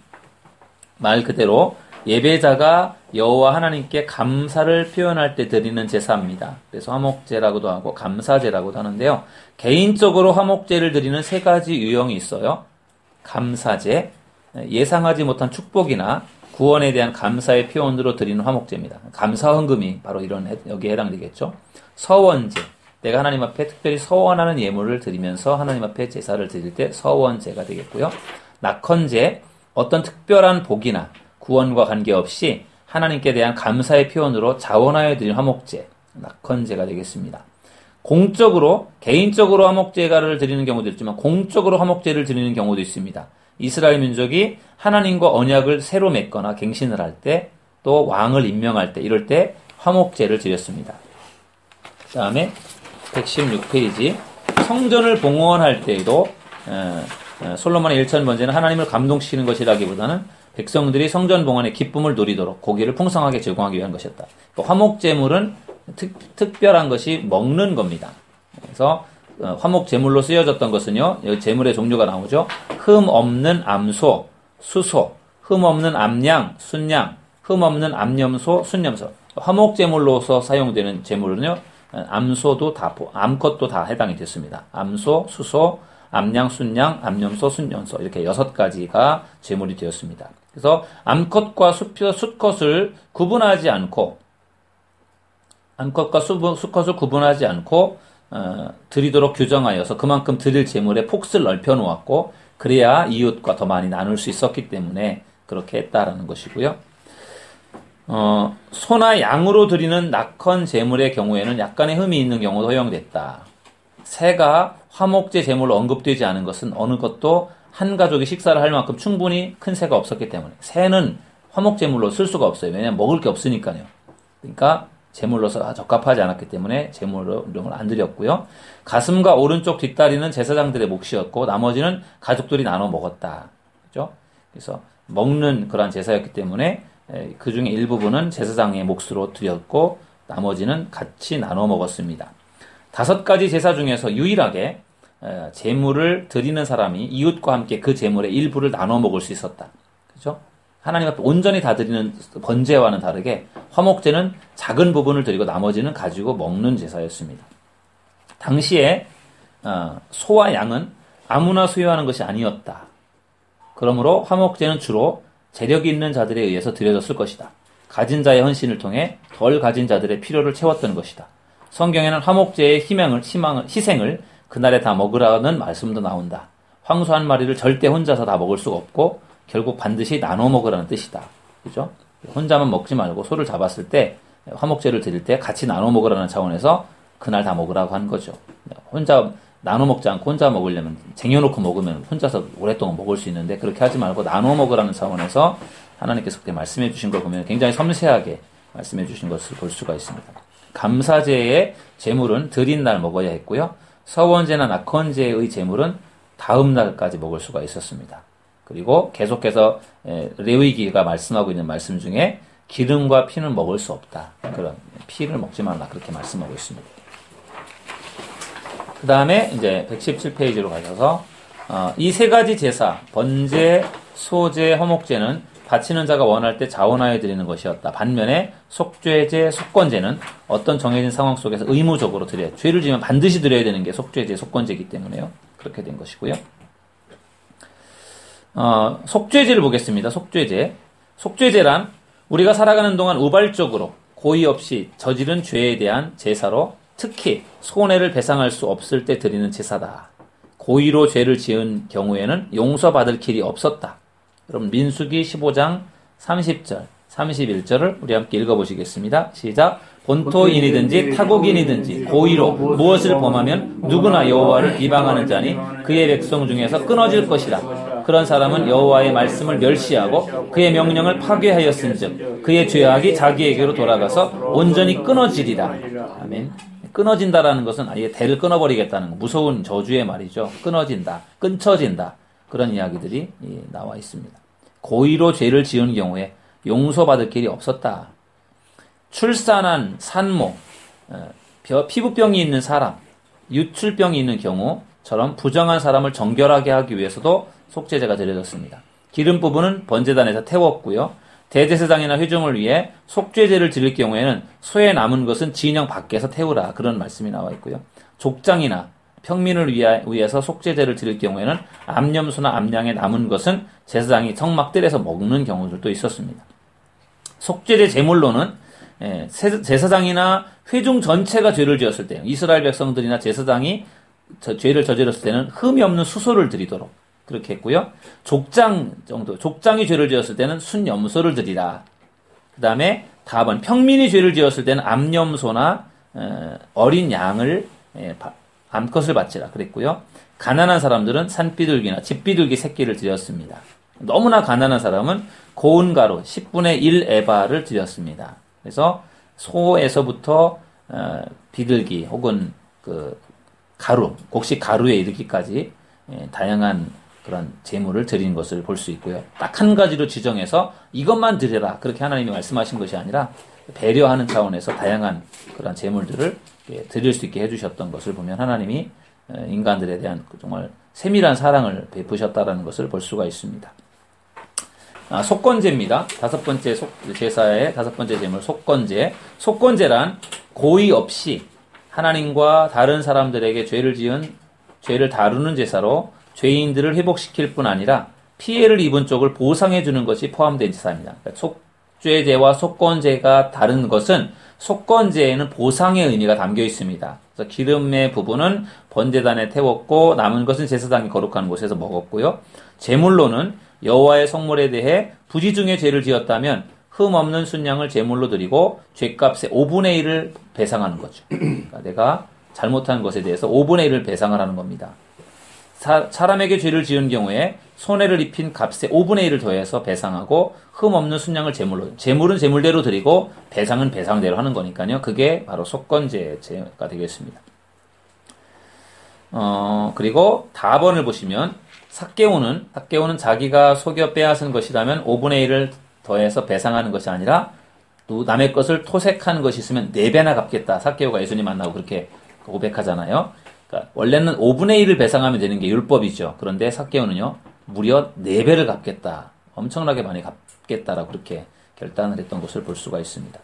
A: 말 그대로 예배자가 여호와 하나님께 감사를 표현할 때 드리는 제사입니다. 그래서 화목제라고도 하고 감사제라고도 하는데요. 개인적으로 화목제를 드리는 세 가지 유형이 있어요. 감사제, 예상하지 못한 축복이나 구원에 대한 감사의 표현으로 드리는 화목제입니다. 감사 헌금이 바로 여기에 해당되겠죠. 서원제, 내가 하나님 앞에 특별히 서원하는 예물을 드리면서 하나님 앞에 제사를 드릴 때 서원제가 되겠고요. 낙헌제, 어떤 특별한 복이나 구원과 관계없이 하나님께 대한 감사의 표현으로 자원하여 드린 화목제, 낙헌제가 되겠습니다. 공적으로, 개인적으로 화목제를 드리는 경우도 있지만 공적으로 화목제를 드리는 경우도 있습니다. 이스라엘 민족이 하나님과 언약을 새로 맺거나 갱신을 할 때, 또 왕을 임명할 때, 이럴 때 화목제를 드렸습니다. 그 다음에 116페이지 성전을 봉헌할 때에도 솔로몬의 1,000번제는 하나님을 감동시키는 것이라기보다는 백성들이 성전 봉헌의 기쁨을 누리도록 고기를 풍성하게 제공하기 위한 것이었다. 화목제물은 특별한 것이 먹는 겁니다. 그래서 화목제물로 쓰여졌던 것은요, 여기 제물의 종류가 나오죠. 흠 없는 암소, 수소, 흠 없는 암양, 순양, 흠 없는 암염소, 순염소. 화목제물로서 사용되는 제물은요, 암소도 다, 암컷도 다 해당이 됐습니다. 암소, 수소, 암양, 순양, 암염소, 순염소 이렇게 6가지가 제물이 되었습니다. 그래서 암컷과 수컷을 구분하지 않고 암컷과 수컷을 구분하지 않고 드리도록 규정하여서 그만큼 드릴 제물의 폭을 넓혀 놓았고 그래야 이웃과 더 많이 나눌 수 있었기 때문에 그렇게 했다라는 것이고요. 소나 양으로 드리는 낙헌 제물의 경우에는 약간의 흠이 있는 경우도 허용됐다. 새가 화목제 제물로 언급되지 않은 것은 어느 것도 한 가족이 식사를 할 만큼 충분히 큰 새가 없었기 때문에 새는 화목제물로 쓸 수가 없어요. 왜냐하면 먹을 게 없으니까요. 그러니까 제물로서 적합하지 않았기 때문에 제물을 안 드렸고요. 가슴과 오른쪽 뒷다리는 제사장들의 몫이었고 나머지는 가족들이 나눠 먹었다. 그죠? 그래서 먹는 그러한 제사였기 때문에 그 중에 일부분은 제사장의 몫으로 드렸고 나머지는 같이 나눠 먹었습니다. 5가지 제사 중에서 유일하게 제물을 드리는 사람이 이웃과 함께 그 제물의 일부를 나눠 먹을 수 있었다. 그죠? 하나님 앞에 온전히 다 드리는 번제와는 다르게 화목제는 작은 부분을 드리고 나머지는 가지고 먹는 제사였습니다. 당시에 소와 양은 아무나 수여하는 것이 아니었다. 그러므로 화목제는 주로 재력이 있는 자들에 의해서 드려졌을 것이다. 가진 자의 헌신을 통해 덜 가진 자들의 필요를 채웠던 것이다. 성경에는 화목제의 희생을 그날에 다 먹으라는 말씀도 나온다. 황소 한 마리를 절대 혼자서 다 먹을 수가 없고 결국 반드시 나눠 먹으라는 뜻이다. 그죠? 혼자만 먹지 말고 소를 잡았을 때 화목제를 드릴 때 같이 나눠 먹으라는 차원에서 그날 다 먹으라고 한 거죠. 혼자 나눠 먹지 않고 혼자 먹으려면 쟁여놓고 먹으면 혼자서 오랫동안 먹을 수 있는데 그렇게 하지 말고 나눠 먹으라는 차원에서 하나님께서 그때 말씀해 주신 걸 보면 굉장히 섬세하게 말씀해 주신 것을 볼 수가 있습니다. 감사제의 제물은 드린 날 먹어야 했고요. 서원제나 낙헌제의 제물은 다음 날까지 먹을 수가 있었습니다. 그리고 계속해서 레위기가 말씀하고 있는 말씀 중에 기름과 피는 먹을 수 없다. 그런 피를 먹지 말라 그렇게 말씀하고 있습니다. 그 다음에 이제 117페이지로 가셔서 이 3가지 제사, 번제, 소제, 화목제는 바치는 자가 원할 때 자원하여 드리는 것이었다. 반면에 속죄제, 속건제는 어떤 정해진 상황 속에서 의무적으로 드려야 죄를 지면 반드시 드려야 되는 게 속죄제, 속건제이기 때문에요. 그렇게 된 것이고요. 속죄제를 보겠습니다. 속죄제. 속죄제란 우리가 살아가는 동안 우발적으로 고의 없이 저지른 죄에 대한 제사로 특히 손해를 배상할 수 없을 때 드리는 제사다. 고의로 죄를 지은 경우에는 용서받을 길이 없었다. 여러분 민수기 15장 30절, 31절을 우리 함께 읽어보시겠습니다. 시작. 본토인이든지 타국인이든지 고의로 무엇을 범하면 누구나 여호와를 비방하는 자니 그의 백성 중에서 끊어질 것이라. 그런 사람은 여호와의 말씀을 멸시하고 그의 명령을 파괴하였은즉 그의 죄악이 자기에게로 돌아가서 온전히 끊어지리라. 아멘. 끊어진다라는 것은 아예 대를 끊어버리겠다는 무서운 저주의 말이죠. 끊어진다, 끊쳐진다. 그런 이야기들이 나와 있습니다. 고의로 죄를 지은 경우에 용서받을 길이 없었다. 출산한 산모, 피부병이 있는 사람, 유출병이 있는 경우처럼 부정한 사람을 정결하게 하기 위해서도 속죄제가 드려졌습니다. 기름 부분은 번제단에서 태웠고요. 대제사장이나 회중을 위해 속죄제를 드릴 경우에는 소에 남은 것은 진영 밖에서 태우라. 그런 말씀이 나와 있고요. 족장이나 평민을 위해서 속죄제를 드릴 경우에는 암염소나 암양에 남은 것은 제사장이 성막들에서 먹는 경우들도 있었습니다. 속죄제 제물로는 제사장이나 회중 전체가 죄를 지었을 때 이스라엘 백성들이나 제사장이 죄를 저질렀을 때는 흠이 없는 수소를 드리도록 그렇게 했고요. 족장이 죄를 지었을 때는 순염소를 드리라. 그 다음에 다번 평민이 죄를 지었을 때는 암염소나 어린 양을 암컷을 바치라 그랬고요. 가난한 사람들은 산비둘기나 집비둘기 새끼를 드렸습니다. 너무나 가난한 사람은 고운 가루 10분의 1 에바를 드렸습니다. 그래서 소에서부터 비둘기 혹은 그 가루, 곡식 가루에 이르기까지 다양한 그런 제물을 드린 것을 볼 수 있고요. 딱 한 가지로 지정해서 이것만 드려라 그렇게 하나님이 말씀하신 것이 아니라 배려하는 차원에서 다양한 그런 제물들을 드릴 수 있게 해주셨던 것을 보면 하나님이 인간들에 대한 정말 세밀한 사랑을 베푸셨다라는 것을 볼 수가 있습니다. 속건제입니다. 5번째 제사의 5번째 제물 속건제. 속건제란 고의 없이 하나님과 다른 사람들에게 죄를 다루는 제사로 죄인들을 회복시킬 뿐 아니라 피해를 입은 쪽을 보상해 주는 것이 포함된 제사입니다. 그러니까 속죄제와 속건제가 다른 것은 속건제에는 보상의 의미가 담겨 있습니다. 그래서 기름의 부분은 번제단에 태웠고 남은 것은 제사장이 거룩한 곳에서 먹었고요. 제물로는 여호와의 성물에 대해 부지 중에 죄를 지었다면 흠 없는 순양을 제물로 드리고 죄값의 5분의 1을 배상하는 거죠. 그러니까 내가 잘못한 것에 대해서 5분의 1을 배상을 하는 겁니다. 사람에게 죄를 지은 경우에 손해를 입힌 값에 5분의 1을 더해서 배상하고 흠없는 순양을 제물로, 제물은 제물대로 드리고 배상은 배상대로 하는 거니까요. 그게 바로 속건제가 되겠습니다. 그리고 다번을 보시면 삭개오는 자기가 속여 빼앗은 것이라면 5분의 1을 더해서 배상하는 것이 아니라 또 남의 것을 토색한 것이 있으면 4배나 갚겠다. 삭개오가 예수님 만나고 그렇게 고백하잖아요. 그러니까 원래는 5분의 1을 배상하면 되는 게 율법이죠. 그런데 삭개오는요, 무려 4배를 갚겠다. 엄청나게 많이 갚겠다라고 그렇게 결단을 했던 것을 볼 수가 있습니다.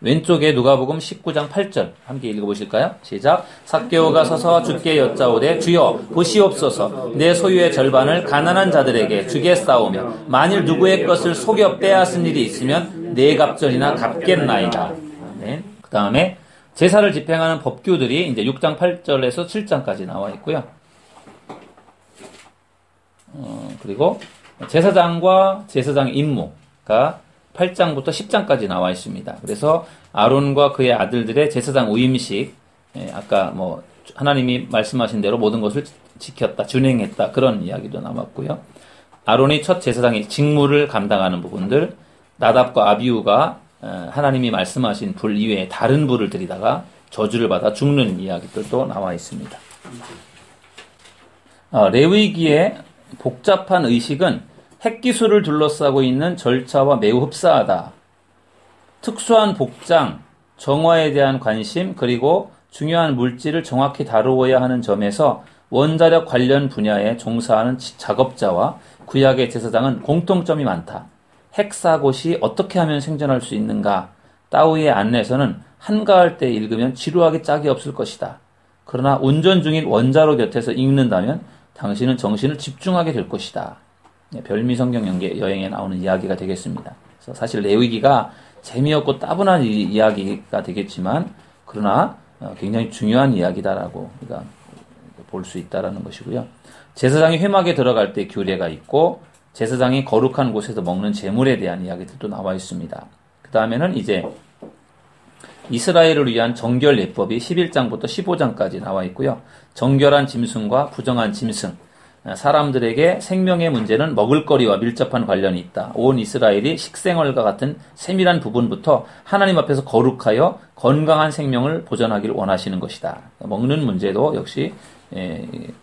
A: 왼쪽에 누가복음 19장 8절 함께 읽어보실까요? 시작. 삭개오가 서서 주께 여짜오되 주여 보시옵소서 내 소유의 절반을 가난한 자들에게 주겠사오며 만일 누구의 것을 속여 빼앗은 일이 있으면 4갑절이나 갚겠나이다. 네. 그 다음에 제사를 집행하는 법규들이 이제 6장 8절에서 7장까지 나와 있고요. 그리고 제사장과 제사장의 임무가 8장부터 10장까지 나와 있습니다. 그래서 아론과 그의 아들들의 제사장 위임식, 아까 뭐 하나님이 말씀하신 대로 모든 것을 지켰다, 준행했다 그런 이야기도 남았고요. 아론이 첫 제사장의 직무를 감당하는 부분들, 나답과 아비후가 하나님이 말씀하신 불 이외에 다른 불을 들이다가 저주를 받아 죽는 이야기들도 나와 있습니다. 레위기의 복잡한 의식은 핵기술을 둘러싸고 있는 절차와 매우 흡사하다. 특수한 복장, 정화에 대한 관심, 그리고 중요한 물질을 정확히 다루어야 하는 점에서 원자력 관련 분야에 종사하는 작업자와 구약의 제사장은 공통점이 많다. 핵사곳이 어떻게 하면 생존할 수 있는가? 따위의 안내서는 한가할 때 읽으면 지루하기 짝이 없을 것이다. 그러나 운전 중인 원자로 곁에서 읽는다면 당신은 정신을 집중하게 될 것이다. 별미성경 여행에 나오는 이야기가 되겠습니다. 그래서 사실 레위기가 재미없고 따분한 이야기가 되겠지만 그러나 굉장히 중요한 이야기다라고 우리가 볼 수 있다라는 것이고요. 제사장이 회막에 들어갈 때 규례가 있고 제사장이 거룩한 곳에서 먹는 제물에 대한 이야기들도 나와 있습니다. 그 다음에는 이제 이스라엘을 위한 정결 예법이 11장부터 15장까지 나와 있고요. 정결한 짐승과 부정한 짐승, 사람들에게 생명의 문제는 먹을거리와 밀접한 관련이 있다. 온 이스라엘이 식생활과 같은 세밀한 부분부터 하나님 앞에서 거룩하여 건강한 생명을 보존하기를 원하시는 것이다. 먹는 문제도 역시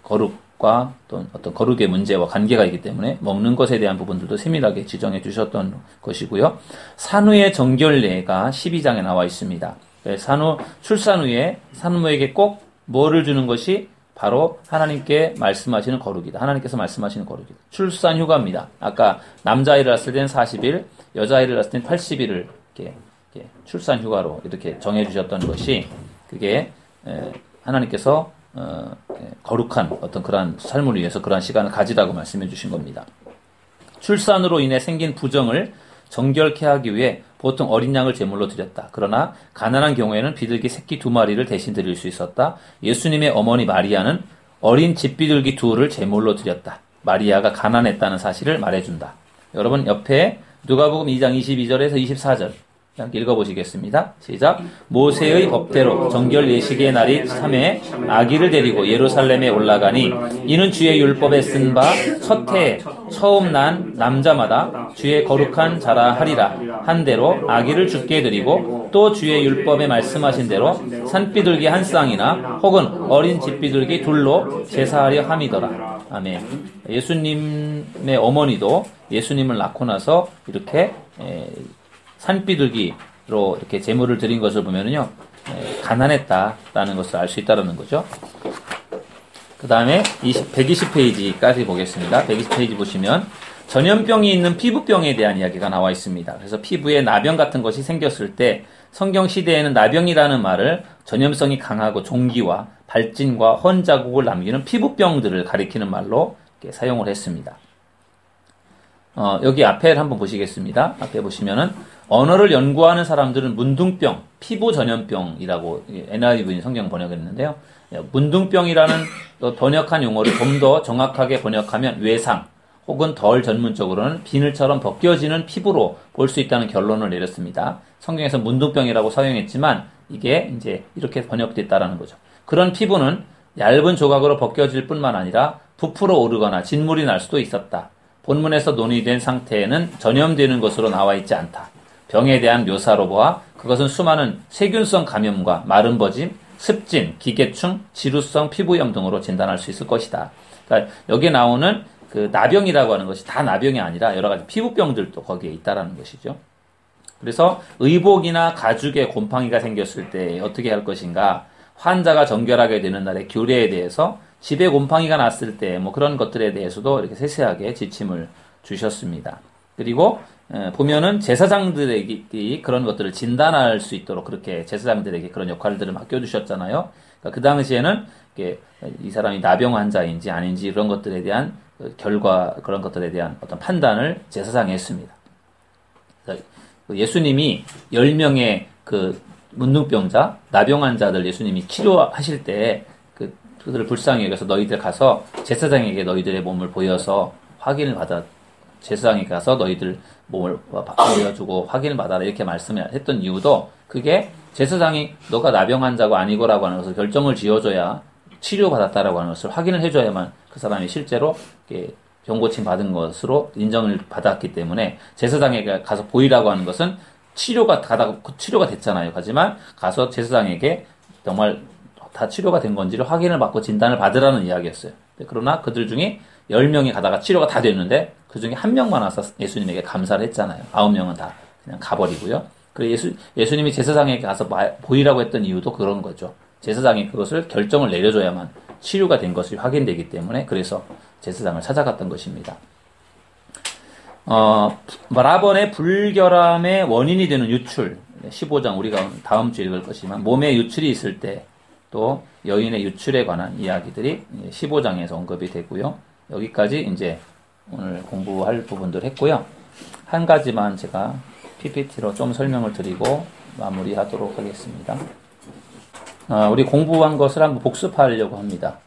A: 거룩과 또 어떤 거룩의 문제와 관계가 있기 때문에 먹는 것에 대한 부분들도 세밀하게 지정해 주셨던 것이고요. 산후의 정결례가 12장에 나와 있습니다. 산후 출산 후에 산모에게 꼭 뭐를 주는 것이 바로 하나님께 말씀하시는 거룩이다. 하나님께서 말씀하시는 거룩이다. 출산 휴가입니다. 아까 남자아이를 낳았을 때는 40일, 여자아이를 낳았을 때는 80일을 이렇게 출산 휴가로 이렇게 정해 주셨던 것이 그게 하나님께서 거룩한 어떤 그러한 삶을 위해서 그러한 시간을 가지라고 말씀해 주신 겁니다. 출산으로 인해 생긴 부정을 정결케 하기 위해 보통 어린 양을 제물로 드렸다. 그러나 가난한 경우에는 비둘기 새끼 2마리를 대신 드릴 수 있었다. 예수님의 어머니 마리아는 어린 집비둘기 2를 제물로 드렸다. 마리아가 가난했다는 사실을 말해준다. 여러분 옆에 누가복음 2장 22절에서 24절 함께 읽어보시겠습니다. 시작. 모세의 법대로 정결 예식의 날이 참에 아기를 데리고 예루살렘에 올라가니 이는 주의 율법에 쓴 바 첫 해에 처음 난 남자마다 주의 거룩한 자라 하리라 한 대로 아기를 주께 드리고 또 주의 율법에 말씀하신 대로 산비둘기 한 쌍이나 혹은 어린 집비둘기 2로 제사하려 함이더라. 아멘. 예수님의 어머니도 예수님을 낳고 나서 이렇게 산비둘기로 이렇게 제물을 드린 것을 보면은요, 가난했다라는 것을 알 수 있다는 거죠. 그 다음에 120페이지까지 보겠습니다. 120페이지 보시면 전염병이 있는 피부병에 대한 이야기가 나와 있습니다. 그래서 피부에 나병 같은 것이 생겼을 때 성경 시대에는 나병이라는 말을 전염성이 강하고 종기와 발진과 헌 자국을 남기는 피부병들을 가리키는 말로 이렇게 사용을 했습니다. 여기 앞에 한번 보시겠습니다. 앞에 보시면은 언어를 연구하는 사람들은 문둥병, 피부 전염병이라고 NIV 성경 번역했는데요. 문둥병이라는 번역한 용어를 좀 더 정확하게 번역하면 외상 혹은 덜 전문적으로는 비늘처럼 벗겨지는 피부로 볼 수 있다는 결론을 내렸습니다. 성경에서 문둥병이라고 사용했지만 이게 이제 이렇게 번역됐다라는 거죠. 그런 피부는 얇은 조각으로 벗겨질 뿐만 아니라 부풀어 오르거나 진물이 날 수도 있었다. 본문에서 논의된 상태에는 전염되는 것으로 나와 있지 않다. 병에 대한 묘사로 보아 그것은 수많은 세균성 감염과 마른 버짐, 습진, 기계충, 지루성 피부염 등으로 진단할 수 있을 것이다. 그러니까 여기에 나오는 그 나병이라고 하는 것이 다 나병이 아니라 여러 가지 피부병들도 거기에 있다라는 것이죠. 그래서 의복이나 가죽에 곰팡이가 생겼을 때 어떻게 할 것인가, 환자가 정결하게 되는 날의 규례에 대해서, 집에 곰팡이가 났을 때 뭐 그런 것들에 대해서도 이렇게 세세하게 지침을 주셨습니다. 그리고 보면은 제사장들에게 그런 것들을 진단할 수 있도록 그렇게 제사장들에게 그런 역할들을 맡겨주셨잖아요. 그러니까 그 당시에는 이 사람이 나병 환자인지 아닌지 이런 것들에 대한 결과, 그런 것들에 대한 어떤 판단을 제사장이 했습니다. 예수님이 10명의 그 문둥병자, 나병 환자들 예수님이 치료하실 때 그들을 불쌍히 여겨서 너희들 가서 제사장에게 너희들의 몸을 보여서 확인을 받아, 제사장에 가서 너희들 몸을 보여주고 확인을 받아라 이렇게 말씀을 했던 이유도, 그게 제사장이 너가 나병 환자고 아니고라고 하는 것을 결정을 지어줘야, 치료받았다라고 하는 것을 확인을 해줘야만 그 사람이 실제로 병고침 받은 것으로 인정을 받았기 때문에, 제사장에게 가서 보이라고 하는 것은 치료가 됐잖아요. 하지만 가서 제사장에게 정말 다 치료가 된 건지를 확인을 받고 진단을 받으라는 이야기였어요. 그러나 그들 중에 10명이 가다가 치료가 다 됐는데 그 중에 1명만 와서 예수님에게 감사를 했잖아요. 9명은 다 그냥 가버리고요. 그래서 예수님이 제사장에게 가서 보이라고 했던 이유도 그런 거죠. 제사장이 그것을 결정을 내려줘야만 치료가 된 것이 확인되기 때문에, 그래서 제사장을 찾아갔던 것입니다. 라번의 불결함의 원인이 되는 유출, 15장 우리가 다음 주에 읽을 것이지만, 몸에 유출이 있을 때 또 여인의 유출에 관한 이야기들이 15장에서 언급이 되고요. 여기까지 이제 오늘 공부할 부분들 했고요. 한 가지만 제가 PPT로 좀 설명을 드리고 마무리하도록 하겠습니다. 우리 공부한 것을 한번 복습하려고 합니다.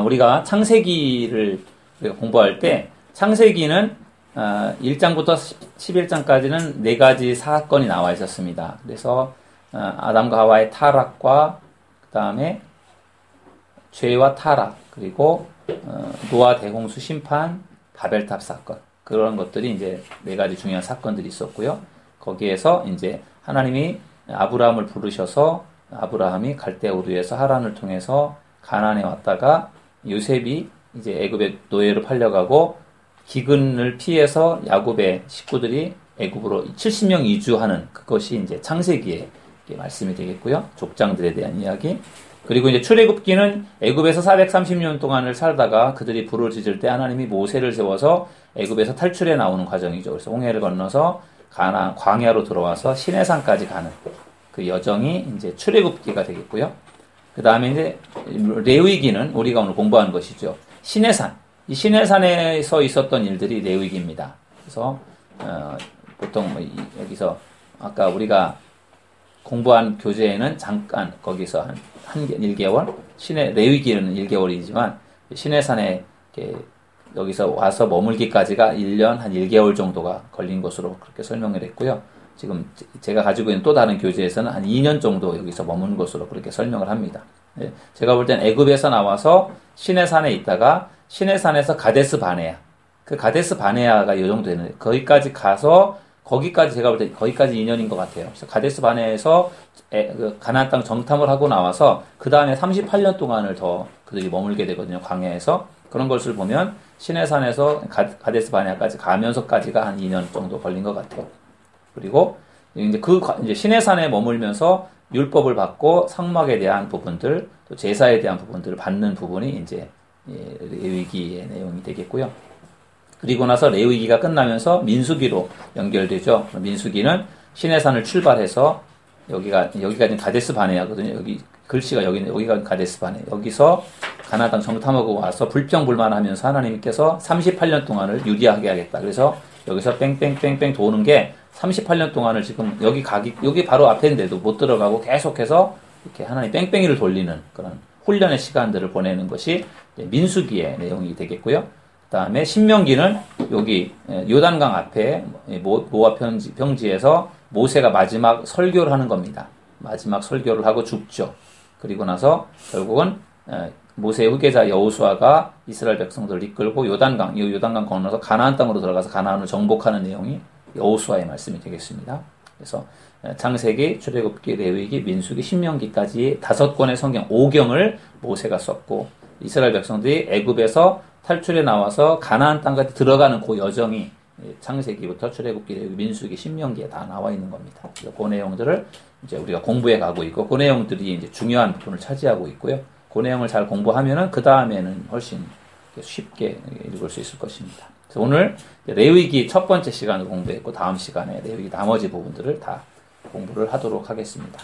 A: 우리가 창세기를 공부할 때, 창세기는 1장부터 11장까지는 4가지 사건이 나와 있었습니다. 그래서 아담과 하와의 타락과 그 다음에 죄와 타락, 그리고 노아 대홍수 심판, 바벨탑 사건, 그런 것들이 이제 4가지 중요한 사건들이 있었고요. 거기에서 이제 하나님이 아브라함을 부르셔서 아브라함이 갈대아 우르에서 하란을 통해서 가나안에 왔다가 요셉이 이제 애굽의 노예로 팔려가고 기근을 피해서 야곱의 식구들이 애굽으로 70명 이주하는, 그것이 이제 창세기의 말씀이 되겠고요. 족장들에 대한 이야기. 그리고 이제 출애굽기는 애굽에서 430년 동안을 살다가 그들이 불을 지질 때 하나님이 모세를 세워서 애굽에서 탈출해 나오는 과정이죠. 그래서 홍해를 건너서 광야로 들어와서 시내산까지 가는 그 여정이 이제 출애굽기가 되겠고요. 그 다음에 이제 레위기는 우리가 오늘 공부하는 것이죠. 시내산. 이 시내산에서 있었던 일들이 레위기입니다. 그래서 보통 여기서 아까 우리가 공부한 교재에는 잠깐 거기서 한 1개월, 레위기는 1개월이지만 시내산에 여기서 와서 머물기까지가 1년 한 1개월 정도가 걸린 것으로 그렇게 설명을 했고요. 지금 제가 가지고 있는 또 다른 교재에서는 한 2년 정도 여기서 머문 것으로 그렇게 설명을 합니다. 제가 볼 땐 애굽에서 나와서 시내산에 있다가 시내산에서 가데스 바네아, 그 가데스 바네아가 이 정도 되는, 거기까지 가서 거기까지 제가 볼 때 거기까지 2년인 것 같아요. 그래서 가데스 바네아에서 가나안 땅 정탐을 하고 나와서 그 다음에 38년 동안을 더 그들이 머물게 되거든요. 광야에서. 그런 것을 보면 시내산에서 가데스 바네아까지 가면서까지가 한 2년 정도 걸린 것 같아요. 그리고 이제 이제 시내산에 머물면서 율법을 받고 상막에 대한 부분들, 또 제사에 대한 부분들을 받는 부분이 이제 레위기의 내용이 되겠고요. 그리고 나서 레위기가 끝나면서 민수기로 연결되죠. 민수기는 시내산을 출발해서 여기가 지금 가데스 바네아거든요. 여기 글씨가 여기가 가데스 바네아. 여기서 가나안 땅 정탐하고 와서 불평불만하면서 하나님께서 38년 동안을 유리하게 하겠다. 그래서 여기서 뺑뺑뺑뺑 도는 게 38년 동안을 지금 여기 바로 앞인데도 못 들어가고 계속해서 이렇게 하나님 뺑뺑이를 돌리는 그런 훈련의 시간들을 보내는 것이 민수기의 내용이 되겠고요. 그 다음에 신명기는 여기 요단강 앞에 모압 평지에서 모세가 마지막 설교를 하는 겁니다. 마지막 설교를 하고 죽죠. 그리고 나서 결국은 모세의 후계자 여호수아가 이스라엘 백성들을 이끌고 요단강 건너서 가나안 땅으로 들어가서 가나안을 정복하는 내용이 여호수아의 말씀이 되겠습니다. 그래서 창세기, 출애굽기, 레위기, 민수기, 신명기까지 5권의 성경 5경을 모세가 썼고 이스라엘 백성들이 애굽에서 탈출해 나와서 가나안 땅까지 들어가는 그 여정이 창세기부터 출애굽기, 레위기, 민수기, 신명기에 다 나와 있는 겁니다. 그 내용들을 이제 우리가 공부해 가고 있고 그 내용들이 이제 중요한 부분을 차지하고 있고요. 그 내용을 잘 공부하면은 그 다음에는 훨씬 쉽게 읽을 수 있을 것입니다. 그래서 오늘 레위기 첫 번째 시간을 공부했고 다음 시간에 레위기 나머지 부분들을 다 공부를 하도록 하겠습니다.